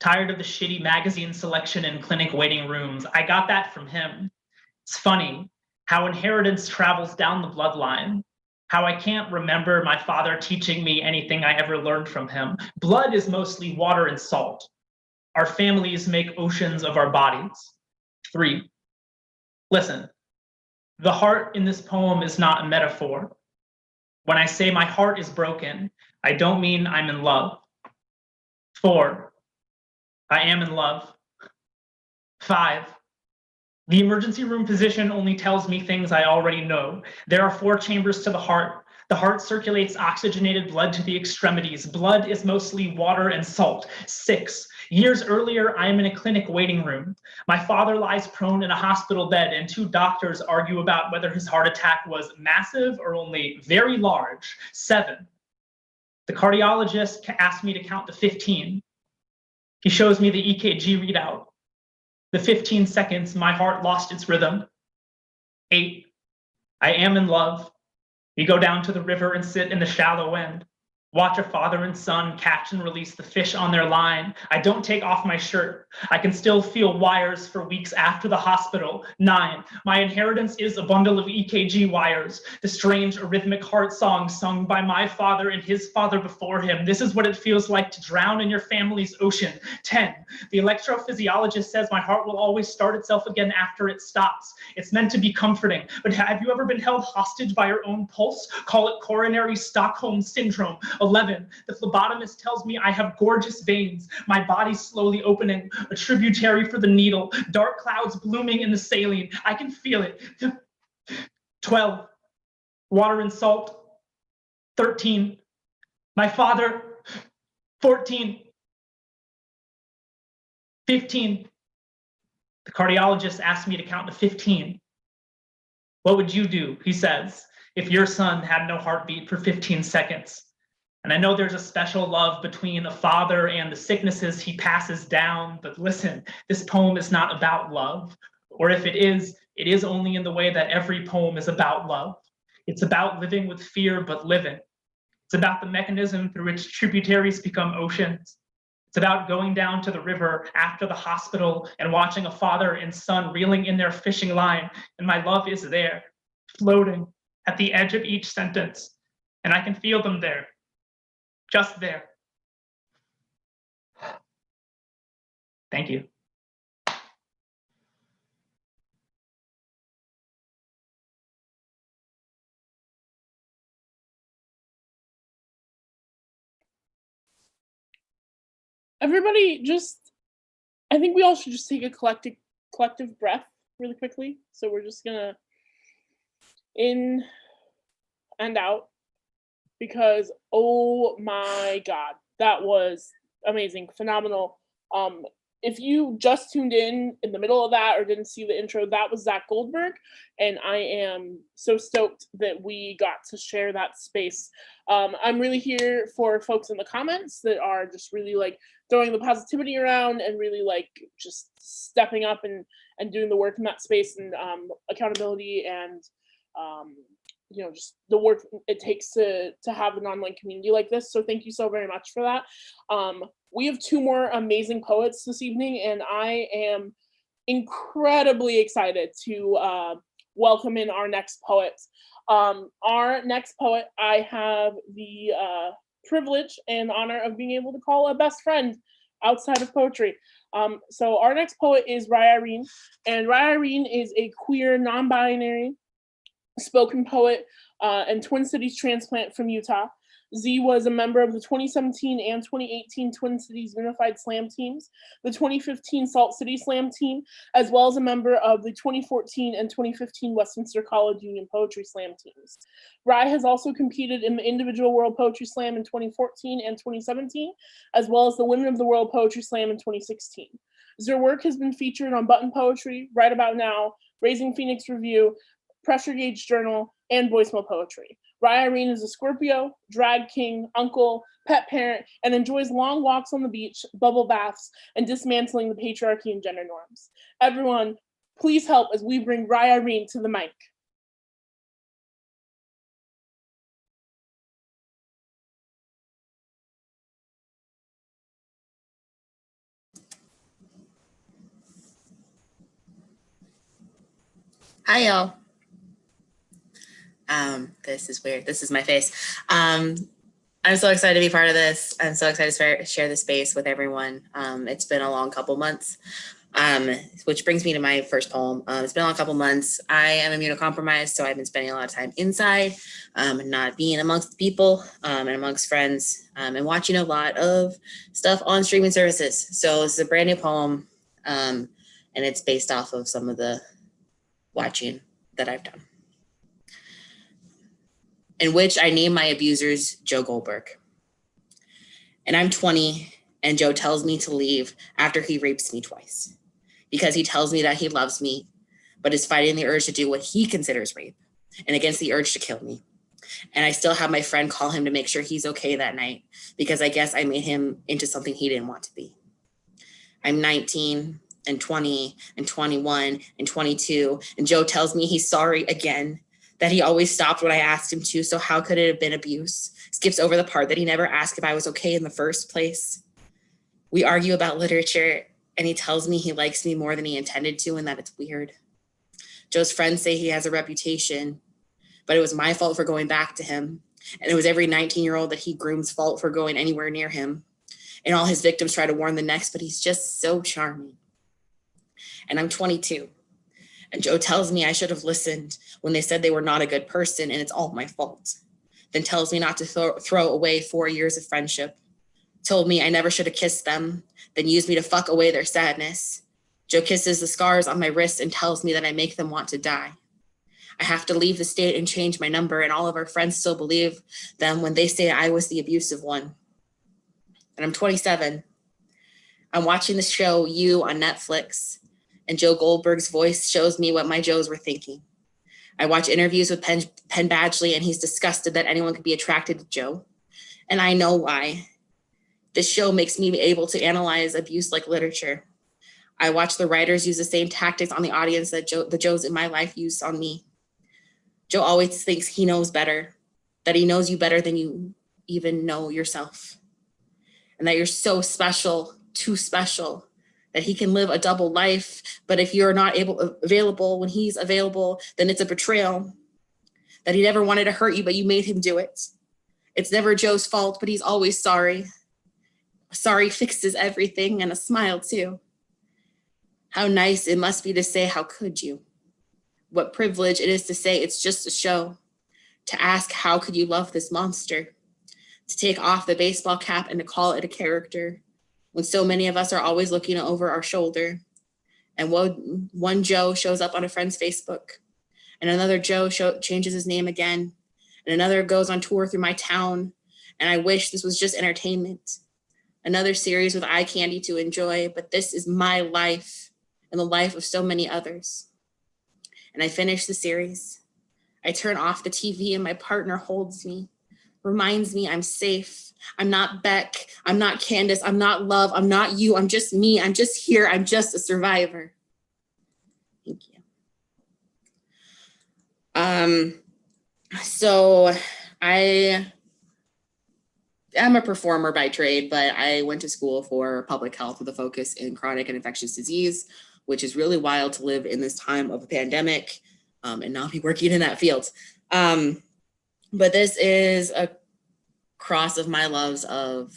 tired of the shitty magazine selection in clinic waiting rooms. I got that from him. It's funny how inheritance travels down the bloodline. How I can't remember my father teaching me anything I ever learned from him. Blood is mostly water and salt. Our families make oceans of our bodies. Three, listen, the heart in this poem is not a metaphor. When I say my heart is broken, I don't mean I'm in love. Four, I am in love. Five, the emergency room physician only tells me things I already know. There are 4 chambers to the heart. The heart circulates oxygenated blood to the extremities. Blood is mostly water and salt. 6, years earlier, I am in a clinic waiting room. My father lies prone in a hospital bed and 2 doctors argue about whether his heart attack was massive or only very large. 7, the cardiologist asked me to count to 15. He shows me the EKG readout. The 15 seconds, my heart lost its rhythm. 8, I am in love. We go down to the river and sit in the shallow end. Watch a father and son catch and release the fish on their line. I don't take off my shirt. I can still feel wires for weeks after the hospital. 9, my inheritance is a bundle of EKG wires. The strange arrhythmic heart song sung by my father and his father before him. This is what it feels like to drown in your family's ocean. 10, the electrophysiologist says my heart will always start itself again after it stops. It's meant to be comforting, but have you ever been held hostage by your own pulse? Call it coronary Stockholm syndrome. 11, the phlebotomist tells me I have gorgeous veins, my body slowly opening, a tributary for the needle, dark clouds blooming in the saline. I can feel it. 12, water and salt. 13, my father. 14, 15, the cardiologist asked me to count to 15. What would you do, he says, if your son had no heartbeat for 15 seconds? And I know there's a special love between a father and the sicknesses he passes down, but listen, this poem is not about love. Or if it is only in the way that every poem is about love. It's about living with fear, but living. It's about the mechanism through which tributaries become oceans. It's about going down to the river after the hospital and watching a father and son reeling in their fishing line. And my love is there, floating at the edge of each sentence. And I can feel them there. Just there. Thank you. Everybody I think we all should just take a collective breath really quickly. So we're just gonna in and out. because oh my God, that was amazing, phenomenal. If you just tuned in the middle of that or didn't see the intro, that was Zach Goldberg, and I am so stoked that we got to share that space. I'm really here for folks in the comments that are just really like throwing the positivity around and really like just stepping up and doing the work in that space, and accountability, and just the work it takes to have an online community like this. So thank you so very much for that. We have 2 more amazing poets this evening, and I am incredibly excited to welcome in our next poet. Our next poet, I have the privilege and honor of being able to call a best friend outside of poetry. So our next poet is Ry Irene, and Ry Irene is a queer, non-binary spoken poet and Twin Cities transplant from Utah. Z was a member of the 2017 and 2018 Twin Cities Unified Slam teams, the 2015 Salt City Slam team, as well as a member of the 2014 and 2015 Westminster College Union Poetry Slam teams. Ry has also competed in the Individual World Poetry Slam in 2014 and 2017, as well as the Women of the World Poetry Slam in 2016. Their work has been featured on Button Poetry, Right About Now, Raising Phoenix Review, Pressure Gauge Journal, and Voicemail Poetry. Ry Irene is a Scorpio, drag king, uncle, pet parent, and enjoys long walks on the beach, bubble baths, and dismantling the patriarchy and gender norms. Everyone, please help as we bring Ry Irene to the mic. Hi, y'all. This is weird. This is my face. I'm so excited to be part of this. I'm so excited to share this space with everyone. It's been a long couple months, which brings me to my first poem. It's been a long couple months. I am immunocompromised, so I've been spending a lot of time inside, not being amongst people and amongst friends, and watching a lot of stuff on streaming services. So this is a brand new poem, and it's based off of some of the watching that I've done, in which I name my abusers Joe Goldberg. And I'm 20, and Joe tells me to leave after he rapes me twice, because he tells me that he loves me, but is fighting the urge to do what he considers rape and against the urge to kill me. And I still have my friend call him to make sure he's okay that night, because I guess I made him into something he didn't want to be. I'm 19 and 20 and 21 and 22, and Joe tells me he's sorry again, that he always stopped when I asked him to, so how could it have been abuse? Skips over the part that he never asked if I was okay in the first place. We argue about literature, and he tells me he likes me more than he intended to, and that it's weird. Joe's friends say he has a reputation, but it was my fault for going back to him, and it was every 19-year-old that he grooms' fault for going anywhere near him. And all his victims try to warn the next, but he's just so charming. And I'm 22. And Joe tells me I should have listened when they said they were not a good person and it's all my fault. Then tells me not to throw away 4 years of friendship. Told me I never should have kissed them, then used me to fuck away their sadness. Joe kisses the scars on my wrist and tells me that I make them want to die. I have to leave the state and change my number, and all of our friends still believe them when they say I was the abusive one. And I'm 27. I'm watching the show You on Netflix, and Joe Goldberg's voice shows me what my Joes were thinking. I watch interviews with Penn Badgley, and he's disgusted that anyone could be attracted to Joe. And I know why. This show makes me able to analyze abuse like literature. I watch the writers use the same tactics on the audience that the Joes in my life used on me. Joe always thinks he knows better, that he knows you better than you even know yourself. And that you're so special, too special, that he can live a double life, but if you're not available when he's available, then it's a betrayal. That he never wanted to hurt you, but you made him do it. It's never Joe's fault, but he's always sorry. Sorry fixes everything, and a smile too. How nice it must be to say, how could you? What privilege it is to say it's just a show. To ask, how could you love this monster? To take off the baseball cap and to call it a character, when so many of us are always looking over our shoulder. And one Joe shows up on a friend's Facebook, and another Joe changes his name again, And another goes on tour through my town, and I wish this was just entertainment. Another series with eye candy to enjoy, but this is my life and the life of so many others. And I finish the series. I turn off the TV and my partner holds me, reminds me I'm safe. I'm not Beck. I'm not Candace. I'm not Love. I'm not you. I'm just me. I'm just here. I'm just a survivor. Thank you. So I am a performer by trade, but I went to school for public health with a focus in chronic and infectious disease, which is really wild to live in this time of a pandemic and not be working in that field. But this is a cross of my loves of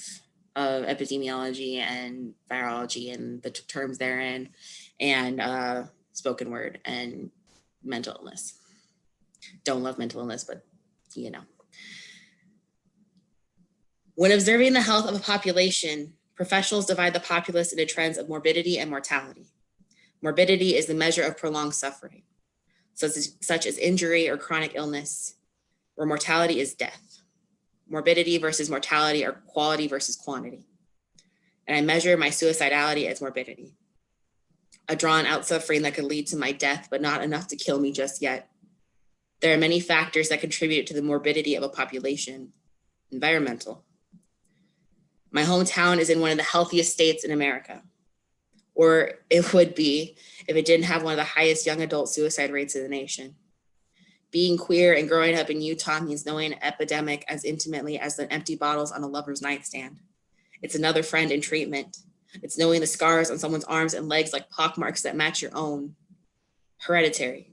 epidemiology and virology and the terms therein, and spoken word and mental illness. Don't love mental illness, but you know. When observing the health of a population, professionals divide the populace into trends of morbidity and mortality. Morbidity is the measure of prolonged suffering, such as injury or chronic illness, where mortality is death. Morbidity versus mortality are quality versus quantity. And I measure my suicidality as morbidity, a drawn out suffering that could lead to my death, but not enough to kill me just yet. There are many factors that contribute to the morbidity of a population. Environmental. My hometown is in one of the healthiest states in America, or it would be if it didn't have one of the highest young adult suicide rates in the nation. Being queer and growing up in Utah means knowing an epidemic as intimately as the empty bottles on a lover's nightstand. It's another friend in treatment. It's knowing the scars on someone's arms and legs like pockmarks that match your own. Hereditary.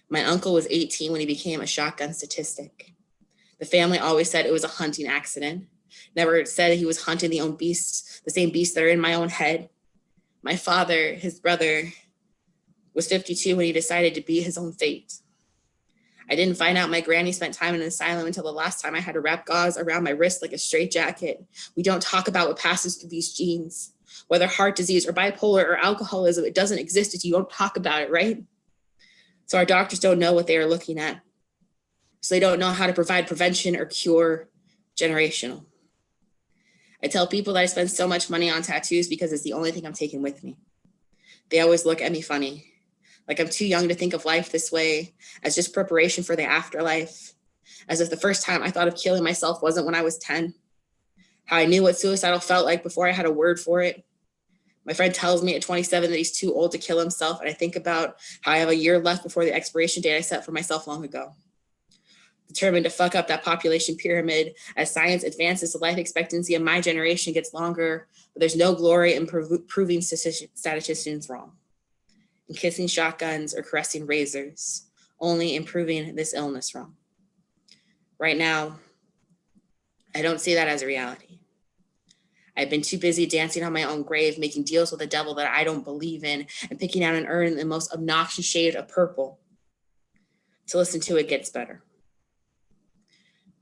My uncle was 18 when he became a shotgun statistic. The family always said it was a hunting accident. Never said he was hunting the same beasts that are in my own head. My father, his brother, was 52 when he decided to be his own fate. I didn't find out my granny spent time in an asylum until the last time I had to wrap gauze around my wrist like a straitjacket. We don't talk about what passes through these genes. Whether heart disease or bipolar or alcoholism, it doesn't exist if you don't talk about it, right? So our doctors don't know what they are looking at. So they don't know how to provide prevention or cure generational. I tell people that I spend so much money on tattoos because it's the only thing I'm taking with me. They always look at me funny, like I'm too young to think of life this way, as just preparation for the afterlife, as if the first time I thought of killing myself wasn't when I was 10, how I knew what suicidal felt like before I had a word for it. My friend tells me at 27 that he's too old to kill himself, and I think about how I have a year left before the expiration date I set for myself long ago. Determined to fuck up that population pyramid. As science advances, the life expectancy of my generation gets longer, but there's no glory in proving statisticians wrong, in kissing shotguns or caressing razors, only in proving this illness wrong. Right now, I don't see that as a reality. I've been too busy dancing on my own grave, making deals with the devil that I don't believe in, and picking out an urn in the most obnoxious shade of purple to listen to It Gets Better.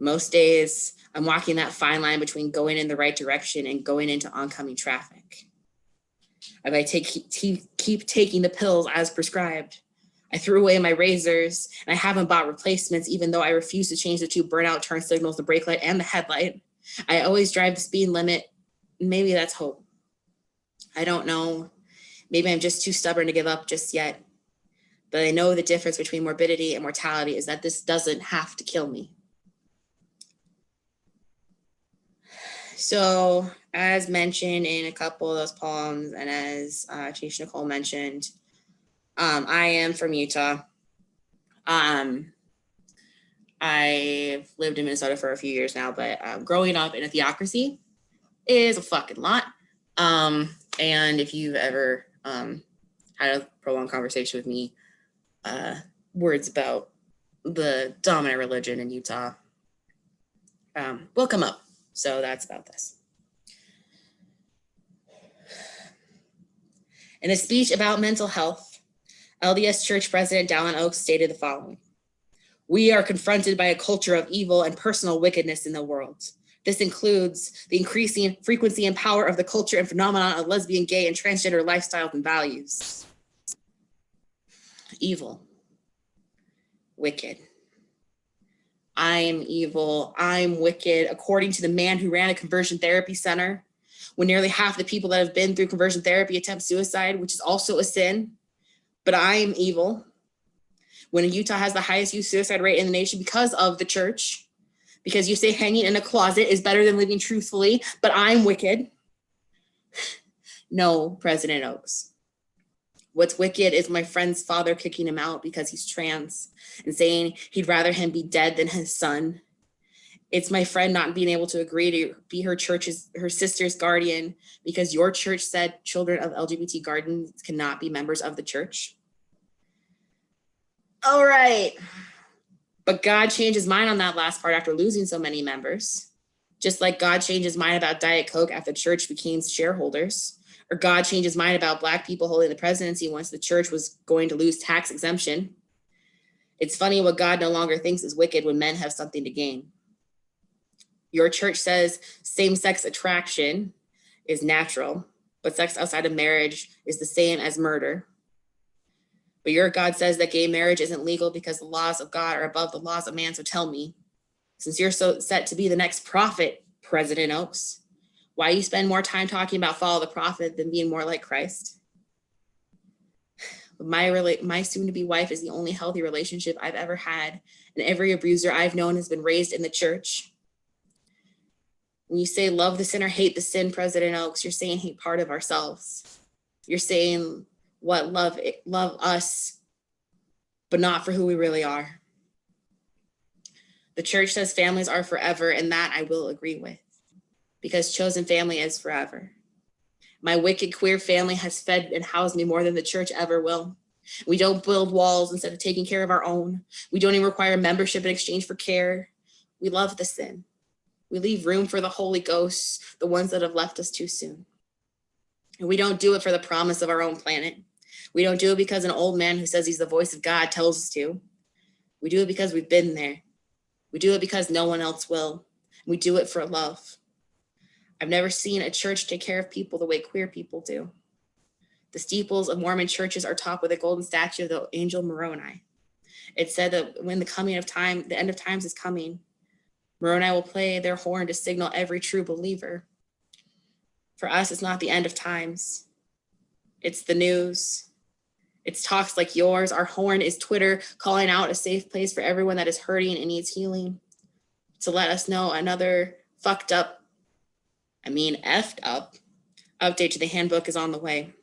Most days, I'm walking that fine line between going in the right direction and going into oncoming traffic. If I keep taking the pills as prescribed, I threw away my razors and I haven't bought replacements, even though I refuse to change the two burnout turn signals, the brake light and the headlight. I always drive the speed limit. Maybe that's hope. I don't know. Maybe I'm just too stubborn to give up just yet. But I know the difference between morbidity and mortality is that this doesn't have to kill me. So, as mentioned in a couple of those poems, and as Tanisha Nicole mentioned, I am from Utah. I've lived in Minnesota for a few years now, but growing up in a theocracy is a fucking lot. And if you've ever had a prolonged conversation with me, words about the dominant religion in Utah will come up. So that's about this. In a speech about mental health, LDS Church President Dallin Oaks stated the following: "We are confronted by a culture of evil and personal wickedness in the world. This includes the increasing frequency and power of the culture and phenomenon of lesbian, gay, and transgender lifestyles and values. Evil, wicked. I'm evil. I'm wicked, according to the man who ran a conversion therapy center, when nearly half the people that have been through conversion therapy attempt suicide, which is also a sin. But I am evil. When Utah has the highest youth suicide rate in the nation because of the church, because you say hanging in a closet is better than living truthfully, but I'm wicked. No, President Oaks. What's wicked is my friend's father kicking him out because he's trans and saying he'd rather him be dead than his son. It's my friend not being able to agree to be her sister's guardian because your church said children of LGBT guardians cannot be members of the church. All right. But God changed his mind on that last part after losing so many members. Just like God changed his mind about Diet Coke after the church became shareholders. Or God changed his mind about Black people holding the presidency once the church was going to lose tax exemption. It's funny what God no longer thinks is wicked when men have something to gain. Your church says same-sex attraction is natural, but sex outside of marriage is the same as murder. But your God says that gay marriage isn't legal because the laws of God are above the laws of man. So tell me, since you're so set to be the next prophet, President Oaks, why you spend more time talking about follow the prophet than being more like Christ? My soon-to-be wife is the only healthy relationship I've ever had, and every abuser I've known has been raised in the church. When you say love the sinner, hate the sin, President Oaks, you're saying hate part of ourselves. You're saying what love us, but not for who we really are. The church says families are forever, and that I will agree with, because chosen family is forever. My wicked queer family has fed and housed me more than the church ever will. We don't build walls instead of taking care of our own. We don't even require membership in exchange for care. We love the sin. We leave room for the Holy Ghost, the ones that have left us too soon. And we don't do it for the promise of our own planet. We don't do it because an old man who says he's the voice of God tells us to. We do it because we've been there. We do it because no one else will. We do it for love. I've never seen a church take care of people the way queer people do. The steeples of Mormon churches are topped with a golden statue of the angel Moroni. It said that when the end of times is coming, Moroni will play their horn to signal every true believer. For us, it's not the end of times. It's the news. It's talks like yours. Our horn is Twitter calling out a safe place for everyone that is hurting and needs healing. To let us know another effed up update to the handbook is on the way,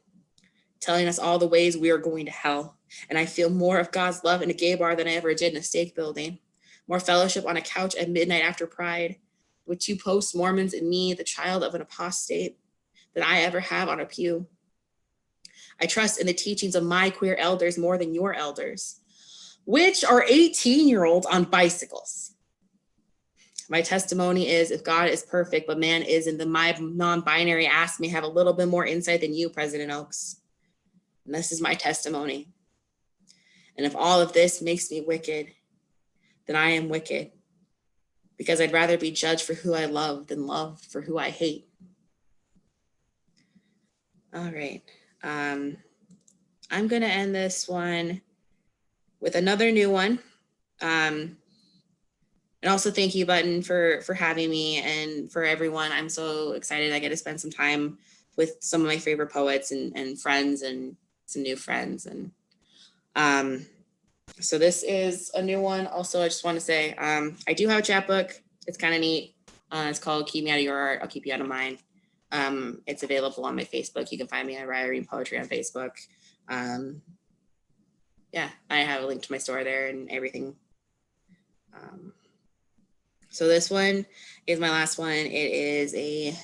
telling us all the ways we are going to hell. And I feel more of God's love in a gay bar than I ever did in a steak building. More fellowship on a couch at midnight after Pride, with two post-Mormons and me, the child of an apostate, than I ever have on a pew. I trust in the teachings of my queer elders more than your elders, which are 18-year-olds on bicycles. My testimony is, if God is perfect, but man isn't, then my non-binary ass may have a little bit more insight than you, President Oaks. And this is my testimony. And if all of this makes me wicked, then I am wicked, because I'd rather be judged for who I love than loved for who I hate. All right. I'm going to end this one with another new one. And also thank you, Button, for having me, and for everyone. I'm so excited I get to spend some time with some of my favorite poets and friends and some new friends. And so this is a new one. Also, I just want to say, I do have a chapbook. It's kind of neat. It's called Keep Me Out of Your Art, I'll Keep You Out of Mine. It's available on my Facebook. You can find me at Ry Irene Poetry on Facebook. Yeah, I have a link to my store there and everything. So this one is my last one. It is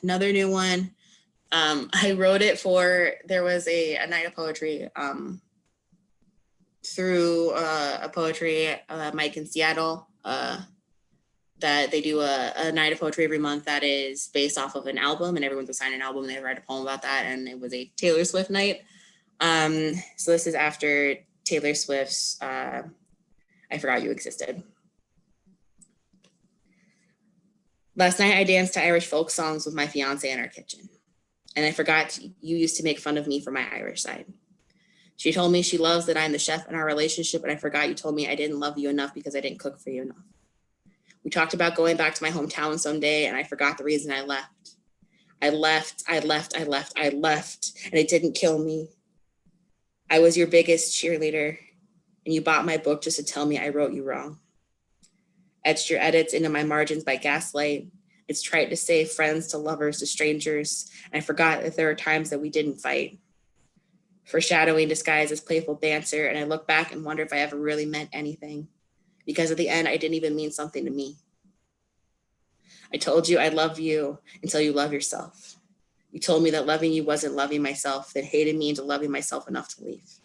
another new one. I wrote it there was a night of poetry through a poetry mic in Seattle, that they do a night of poetry every month that is based off of an album, and everyone's assigned an album and they write a poem about that, and it was a Taylor Swift night. So this is after Taylor Swift's I Forgot You Existed. Last night I danced to Irish folk songs with my fiance in our kitchen, and I forgot you used to make fun of me for my Irish side. She told me she loves that I'm the chef in our relationship, and I forgot you told me I didn't love you enough because I didn't cook for you enough. We talked about going back to my hometown someday, and I forgot the reason I left. I left, and it didn't kill me. I was your biggest cheerleader, and you bought my book just to tell me I wrote you wrong. Etched your edits into my margins by gaslight. It's trite to say friends to lovers to strangers, and I forgot that there were times that we didn't fight. Foreshadowing disguised as playful banter, and I look back and wonder if I ever really meant anything. Because at the end, I didn't even mean something to me. I told you I love you until you love yourself. You told me that loving you wasn't loving myself, that hated me into loving myself enough to leave.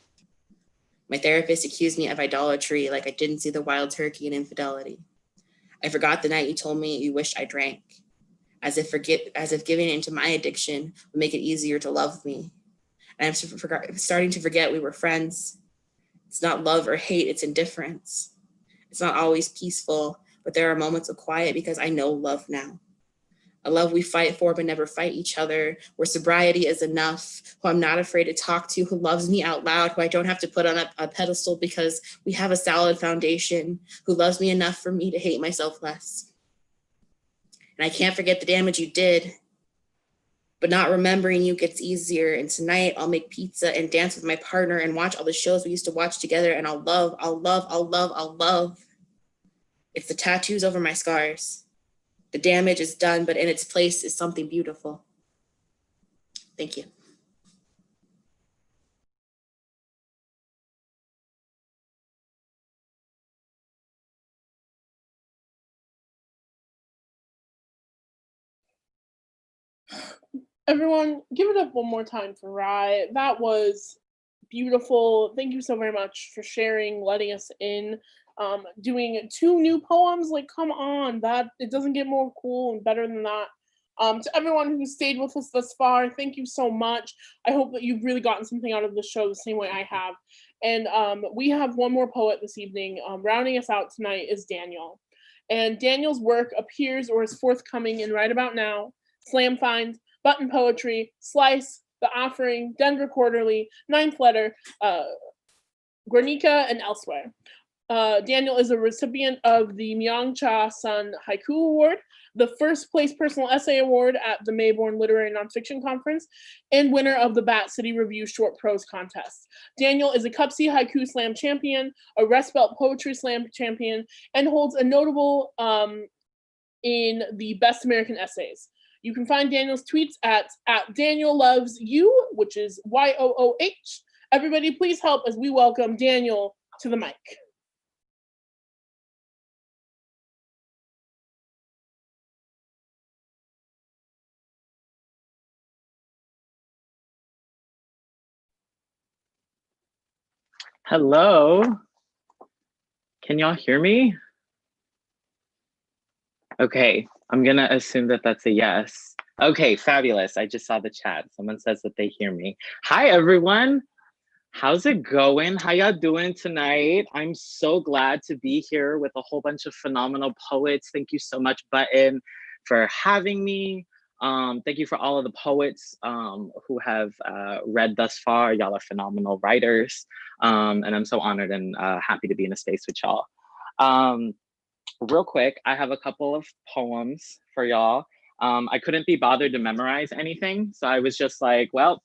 My therapist accused me of idolatry, like I didn't see the wild turkey and infidelity. I forgot the night you told me you wished I drank, as if giving into my addiction would make it easier to love me. And I'm starting to forget we were friends. It's not love or hate, it's indifference. It's not always peaceful, but there are moments of quiet because I know love now. A love we fight for but never fight each other, where sobriety is enough, who I'm not afraid to talk to, who loves me out loud, who I don't have to put on a pedestal because we have a solid foundation, who loves me enough for me to hate myself less. And I can't forget the damage you did, but not remembering you gets easier. And tonight I'll make pizza and dance with my partner and watch all the shows we used to watch together, and I'll love. It's the tattoos over my scars. The damage is done, but in its place is something beautiful. Thank you. Everyone, give it up one more time for Ry. That was beautiful. Thank you so very much for sharing, letting us in. Doing 2 new poems, like, come on, that it doesn't get more cool and better than that. To everyone who stayed with us thus far, thank you so much. I hope that you've really gotten something out of the show the same way I have. And we have one more poet this evening. Rounding us out tonight is Daniel. And Daniel's work appears or is forthcoming in Right About Now, Slam Find, Button Poetry, Slice, The Offering, Denver Quarterly, Ninth Letter, Guernica, and elsewhere. Daniel is a recipient of the Myung-Cha Sun Haiku Award, the first place personal essay award at the Mayborn Literary Nonfiction Conference, and winner of the Bat City Review Short Prose Contest. Daniel is a Cup C Haiku Slam champion, a Rest Belt Poetry Slam champion, and holds a notable in the Best American Essays. You can find Daniel's tweets at Daniel Loves You, which is YOOH. Everybody, please help as we welcome Daniel to the mic. Hello, can y'all hear me? Okay, I'm gonna assume that that's a yes. Okay, fabulous. I just saw the chat. Someone says that they hear me. Hi, everyone. How's it going? How y'all doing tonight? I'm so glad to be here with a whole bunch of phenomenal poets. Thank you so much, Button, for having me. Thank you for all of the poets who have read thus far. Y'all are phenomenal writers. And I'm so honored and happy to be in a space with y'all. Real quick, I have a couple of poems for y'all. I couldn't be bothered to memorize anything. So I was just like, well,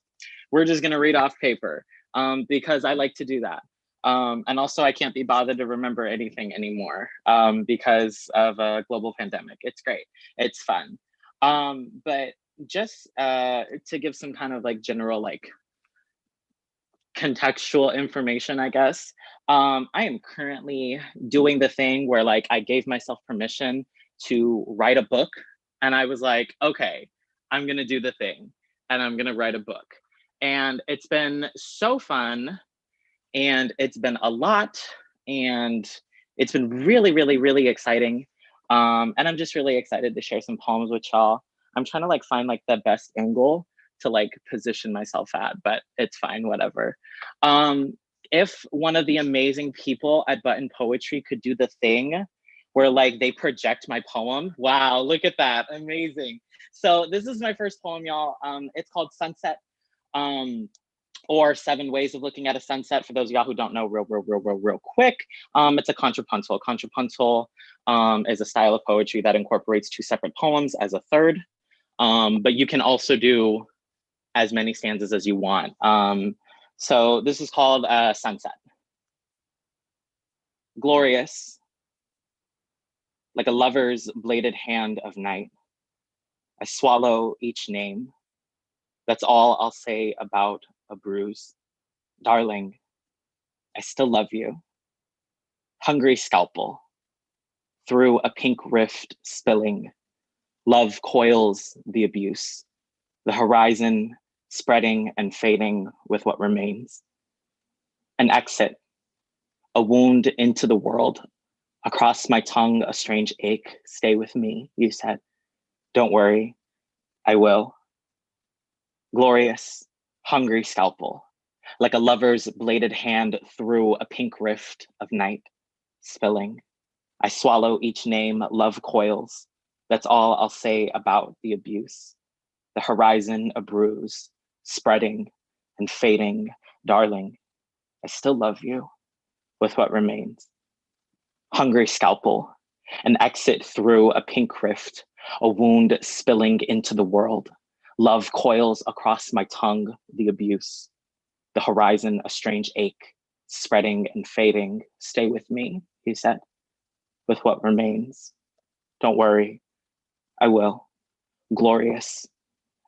we're just gonna read off paper because I like to do that. And also I can't be bothered to remember anything anymore because of a global pandemic. It's great, it's fun. But just to give some kind of like general like contextual information, I guess. I am currently doing the thing where like I gave myself permission to write a book, and I was like, okay, I'm gonna do the thing and I'm gonna write a book. And it's been so fun, and it's been a lot, and it's been really, really, really exciting. And I'm just really excited to share some poems with y'all. I'm trying to like find like the best angle to like position myself at, but it's fine, whatever. If one of the amazing people at Button Poetry could do the thing where like they project my poem. Wow, look at that, amazing. So this is my first poem, y'all. It's called Sunset. or 7 ways of looking at a sunset. For those of y'all who don't know, real quick, it's a contrapuntal. Contrapuntal is a style of poetry that incorporates 2 separate poems as a third, but you can also do as many stanzas as you want. So this is called Sunset. Glorious, like a lover's bladed hand of night, I swallow each name. That's all I'll say about a bruise. Darling, I still love you. Hungry scalpel, through a pink rift spilling. Love coils the abuse. The horizon spreading and fading with what remains. An exit, a wound into the world. Across my tongue, a strange ache. Stay with me, you said. Don't worry, I will. Glorious, hungry scalpel, like a lover's bladed hand through a pink rift of night, spilling. I swallow each name, love coils. That's all I'll say about the abuse. The horizon a bruise, spreading and fading. Darling, I still love you with what remains. Hungry scalpel, an exit through a pink rift, a wound spilling into the world. Love coils across my tongue, the abuse. The horizon, a strange ache, spreading and fading. Stay with me, he said, with what remains. Don't worry, I will. Glorious,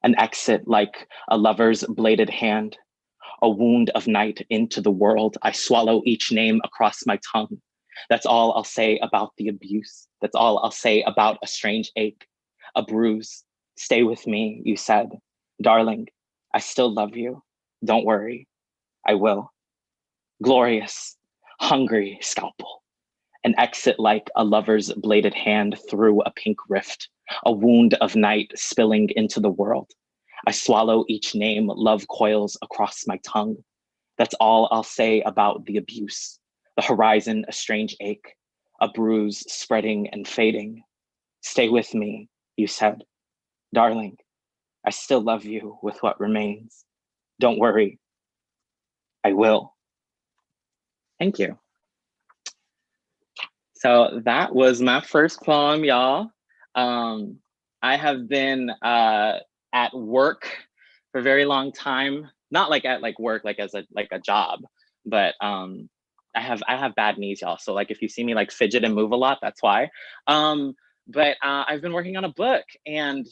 an exit like a lover's bladed hand, a wound of night into the world. I swallow each name across my tongue. That's all I'll say about the abuse. That's all I'll say about a strange ache, a bruise. Stay with me, you said. Darling, I still love you. Don't worry, I will. Glorious, hungry scalpel, an exit like a lover's bladed hand through a pink rift, a wound of night spilling into the world. I swallow each name, love coils across my tongue. That's all I'll say about the abuse. The horizon, a strange ache, a bruise spreading and fading. Stay with me, you said. Darling, I still love you with what remains. Don't worry, I will. Thank you. So that was my first poem, y'all. I have been at work for a very long time. Not like at work, like as a job, but I have bad knees, y'all. So like if you see me like fidget and move a lot, that's why. But I've been working on a book, and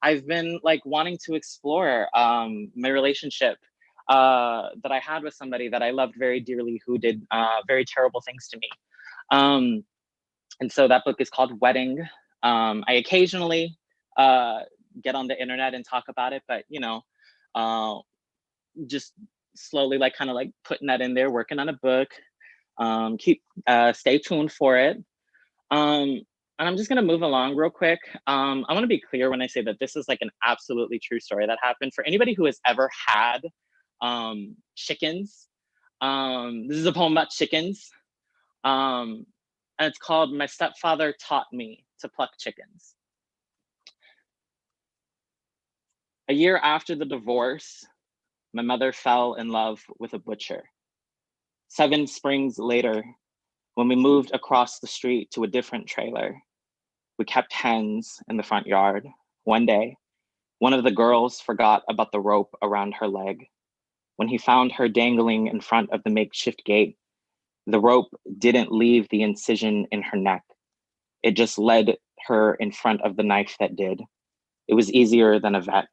I've been like wanting to explore my relationship that I had with somebody that I loved very dearly, who did very terrible things to me. And so that book is called Wedding. I occasionally get on the internet and talk about it, but you know, just slowly like kind of like putting that in there, working on a book. Stay tuned for it. And I'm just gonna move along real quick. I wanna be clear when I say that this is like an absolutely true story that happened. For anybody who has ever had chickens, this is a poem about chickens. And it's called My Stepfather Taught Me to Pluck Chickens. A year after the divorce, my mother fell in love with a butcher. 7 springs later, when we moved across the street to a different trailer, we kept hens in the front yard. One day, one of the girls forgot about the rope around her leg. When he found her dangling in front of the makeshift gate, the rope didn't leave the incision in her neck. It just led her in front of the knife that did. It was easier than a vet.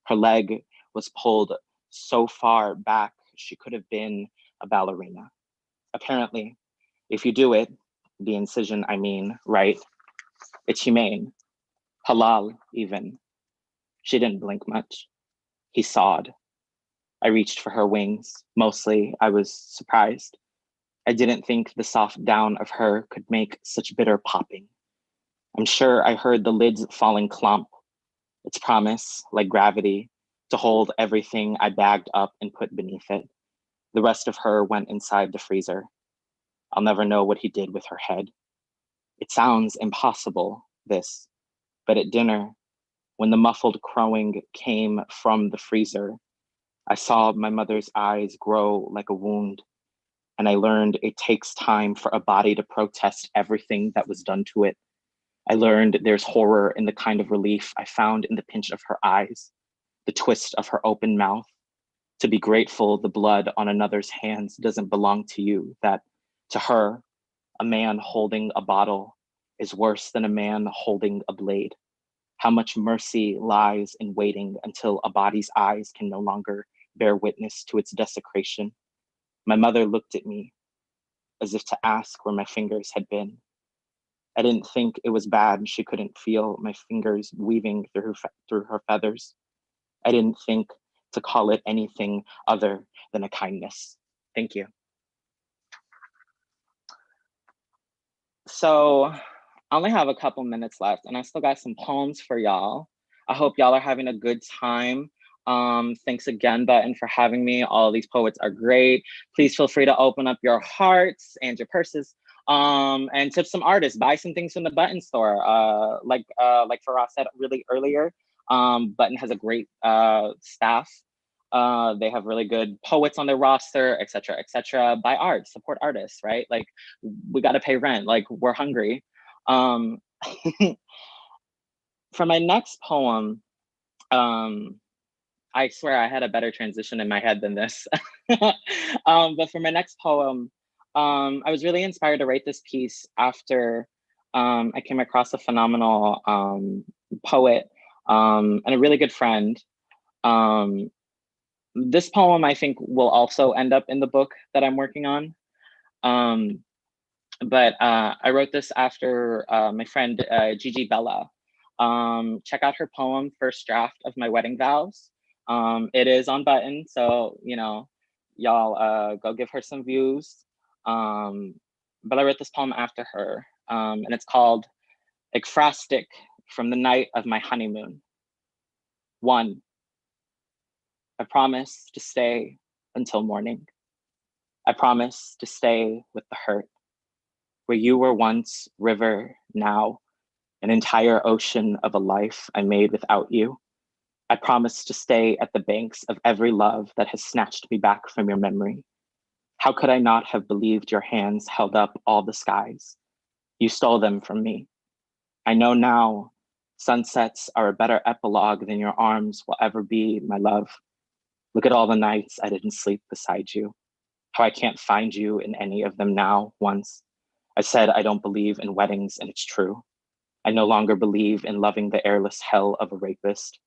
Her leg was pulled so far back, she could have been a ballerina. Apparently, if you do it, the incision, I mean, right? It's humane. Halal, even. She didn't blink much. He sawed. I reached for her wings. Mostly, I was surprised. I didn't think the soft down of her could make such bitter popping. I'm sure I heard the lids falling clump. Its promise, like gravity, to hold everything I bagged up and put beneath it. The rest of her went inside the freezer. I'll never know what he did with her head. It sounds impossible, this, but at dinner, when the muffled crowing came from the freezer, I saw my mother's eyes grow like a wound, and I learned it takes time for a body to protest everything that was done to it. I learned there's horror in the kind of relief I found in the pinch of her eyes, the twist of her open mouth. To be grateful the blood on another's hands doesn't belong to you, that to her, a man holding a bottle is worse than a man holding a blade. How much mercy lies in waiting until a body's eyes can no longer bear witness to its desecration. My mother looked at me as if to ask where my fingers had been. I didn't think it was bad she couldn't feel my fingers weaving through her feathers. I didn't think to call it anything other than a kindness. Thank you. So I only have a couple minutes left and I still got some poems for y'all. I hope y'all are having a good time. Thanks again, Button, for having me. All these poets are great. Please feel free to open up your hearts and your purses and tip some artists. Buy some things from the Button store. Like Farah said really earlier, Button has a great staff. They have really good poets on their roster, et cetera, et cetera. Buy art, support artists, right? Like, we got to pay rent, like, we're hungry. For my next poem, I swear I had a better transition in my head than this. But for my next poem, I was really inspired to write this piece after I came across a phenomenal poet and a really good friend. This poem, I think, will also end up in the book that I'm working on. But I wrote this after my friend Gigi Bella. Check out her poem, First Draft of My Wedding Vows. It is on Button, so, you know, y'all go give her some views. But I wrote this poem after her, and it's called Ekphrastic from the Night of My Honeymoon. 1. I promise to stay until morning. I promise to stay with the hurt. Where you were once river, now an entire ocean of a life I made without you. I promise to stay at the banks of every love that has snatched me back from your memory. How could I not have believed your hands held up all the skies? You stole them from me. I know now sunsets are a better epilogue than your arms will ever be, my love. Look at all the nights I didn't sleep beside you. How I can't find you in any of them now. Once I said I don't believe in weddings, and it's true. I no longer believe in loving the airless hell of a rapist.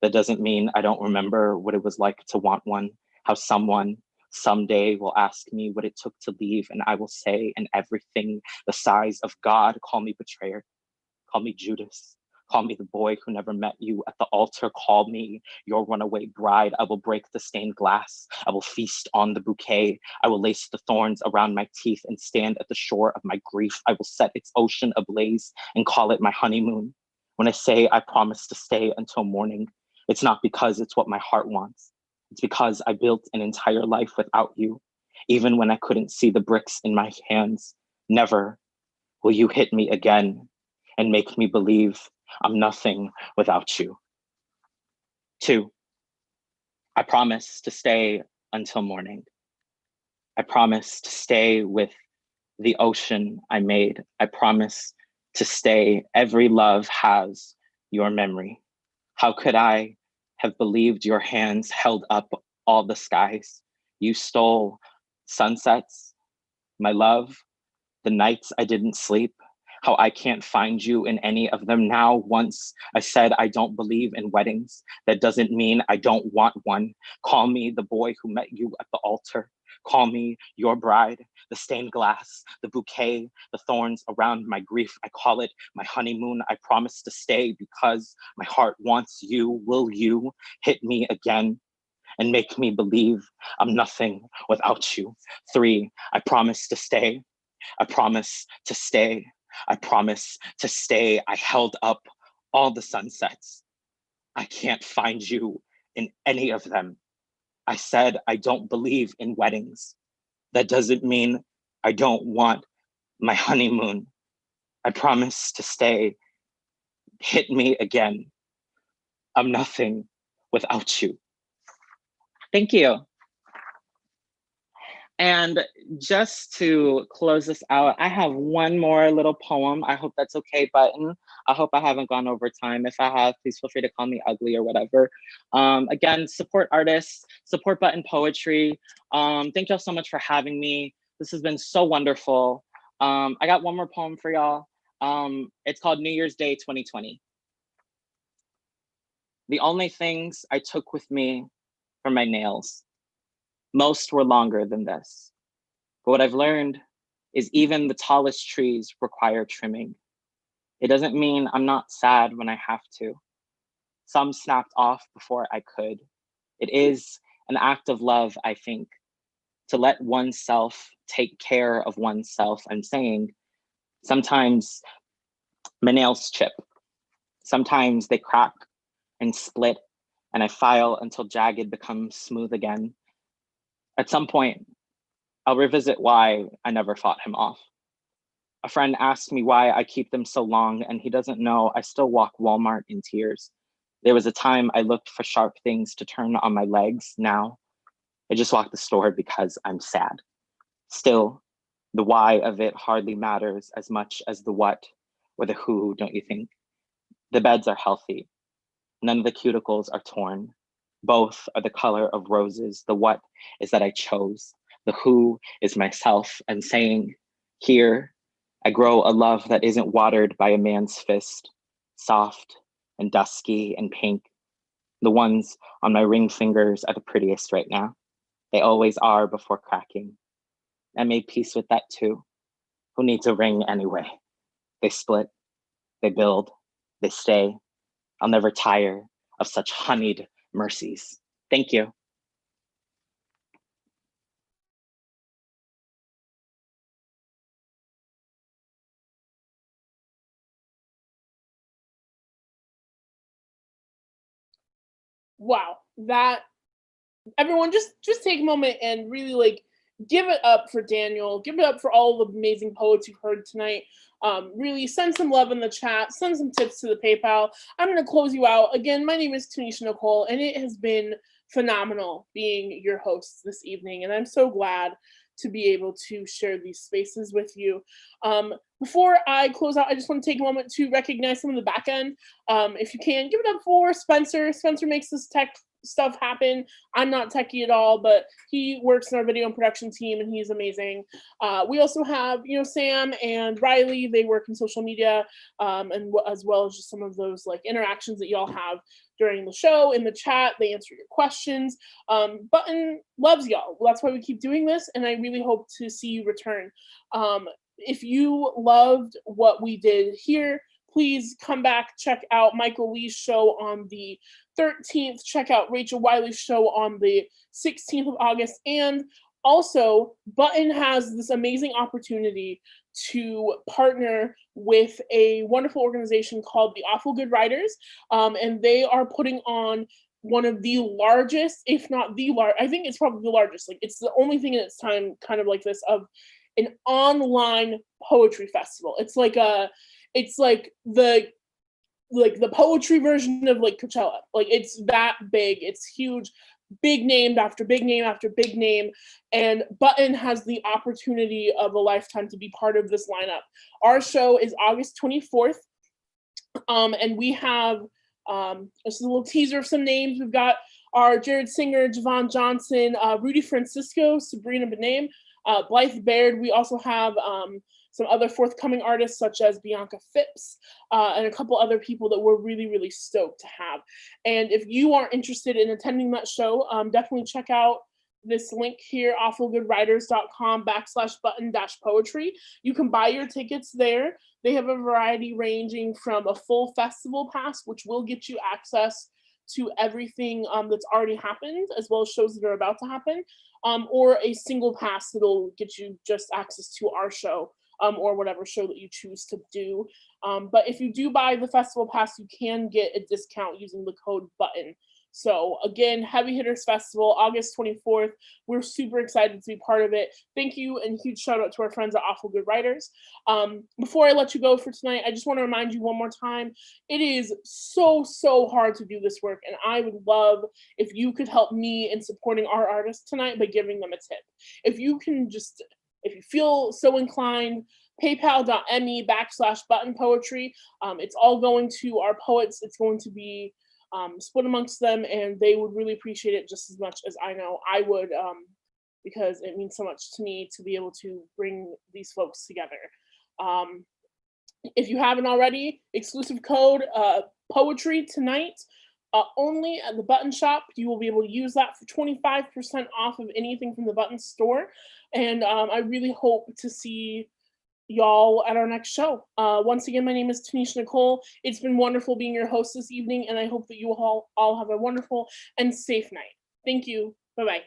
That doesn't mean I don't remember what it was like to want one, how someone someday will ask me what it took to leave, and I will say in everything the size of God, call me betrayer, call me Judas, call me the boy who never met you at the altar, call me your runaway bride. I will break the stained glass. I will feast on the bouquet. I will lace the thorns around my teeth and stand at the shore of my grief. I will set its ocean ablaze and call it my honeymoon. When I say I promise to stay until morning, it's not because it's what my heart wants. It's because I built an entire life without you, even when I couldn't see the bricks in my hands. Never will you hit me again and make me believe I'm nothing without you. 2, I promise to stay until morning. I promise to stay with the ocean I made. I promise to stay. Every love has your memory. How could I have believed your hands held up all the skies? You stole sunsets, my love, the nights I didn't sleep. How I can't find you in any of them now. Once I said I don't believe in weddings. That doesn't mean I don't want one. Call me the boy who met you at the altar. Call me your bride, the stained glass, the bouquet, the thorns around my grief. I call it my honeymoon. I promise to stay because my heart wants you. Will you hit me again and make me believe I'm nothing without you? 3, I promise to stay. I promise to stay. I promise to stay. I held up all the sunsets. I can't find you in any of them. I said I don't believe in weddings. That doesn't mean I don't want my honeymoon. I promise to stay. Hit me again. I'm nothing without you. Thank you. And just to close this out, I have one more little poem. I hope that's okay, Button. I hope I haven't gone over time. If I have, please feel free to call me ugly or whatever. Again, support artists, support Button Poetry. Thank y'all so much for having me. This has been so wonderful. I got one more poem for y'all. It's called New Year's Day 2020. The only things I took with me were my nails. Most were longer than this. But what I've learned is even the tallest trees require trimming. It doesn't mean I'm not sad when I have to. Some snapped off before I could. It is an act of love, I think, to let oneself take care of oneself. I'm saying sometimes my nails chip. Sometimes they crack and split, and I file until jagged becomes smooth again. At some point, I'll revisit why I never fought him off. A friend asked me why I keep them so long, and he doesn't know I still walk Walmart in tears. There was a time I looked for sharp things to turn on my legs. Now, I just walk the store because I'm sad. Still, the why of it hardly matters as much as the what or the who, don't you think? The beds are healthy. None of the cuticles are torn. Both are the color of roses. The what is that I chose. The who is myself, and saying, here, I grow a love that isn't watered by a man's fist, soft and dusky and pink. The ones on my ring fingers are the prettiest right now. They always are before cracking. I made peace with that too. Who needs a ring anyway? They split, they build, they stay. I'll never tire of such honeyed mercies. Thank you. Wow, that everyone just take a moment and really like give it up for Daniel. Give it up for all the amazing poets you've heard tonight. Really send some love in the chat. Send some tips to the PayPal. I'm going to close you out. Again, my name is Tanisha Nicole, and it has been phenomenal being your host this evening. And I'm so glad to be able to share these spaces with you. Before I close out, I just want to take a moment to recognize some of the back end. If you can, give it up for Spencer. Spencer makes this tech stuff happen. I'm not techie at all, but he works in our video and production team, and he's amazing. We also have, Sam and Riley. They work in social media, and as well as just some of those like interactions that y'all have during the show in the chat. They answer your questions. Button loves y'all. That's why we keep doing this, and I really hope to see you return. If you loved what we did here, please come back, check out Michael Lee's show on the 13th, check out Rachel Wiley's show on the 16th of August, and also Button has this amazing opportunity to partner with a wonderful organization called the Awful Good Writers, and they are putting on one of the largest, if not the largest, I think it's probably the largest, like it's the only thing in its time kind of like this, of an online poetry festival. It's like the poetry version of like Coachella. Like it's that big, it's huge, big name after big name after big name. And Button has the opportunity of a lifetime to be part of this lineup. Our show is August 24th. And we have just a little teaser of some names. We've got our Jared Singer, Javon Johnson, Rudy Francisco, Sabrina Benaim, Blythe Baird. We also have some other forthcoming artists such as Bianca Phipps, and a couple other people that we're really, really stoked to have. And if you are interested in attending that show, definitely check out this link here, awfulgoodwriters.com/button-poetry. You can buy your tickets there. They have a variety ranging from a full festival pass, which will get you access to everything that's already happened, as well as shows that are about to happen, or a single pass that'll get you just access to our show, or whatever show that you choose to do. But if you do buy the festival pass, you can get a discount using the code BUTTON. So again, Heavy Hitters Festival, August 24th. We're super excited to be part of it. Thank you, and huge shout out to our friends at Awful Good Writers. Before I let you go for tonight, I just want to remind you one more time, it is so hard to do this work, and I would love if you could help me in supporting our artists tonight by giving them a tip. If you feel so inclined, paypal.me/button poetry. It's all going to our poets. It's going to be split amongst them, and they would really appreciate it just as much as I know I would, because it means so much to me to be able to bring these folks together. If you haven't already, exclusive code poetry tonight only at the Button Shop. You will be able to use that for 25% off of anything from the Button store, and I really hope to see y'all at our next show. Once again, my name is Tanisha Nicole. It's been wonderful being your host this evening, and I hope that you all have a wonderful and safe night. Thank you. Bye-bye.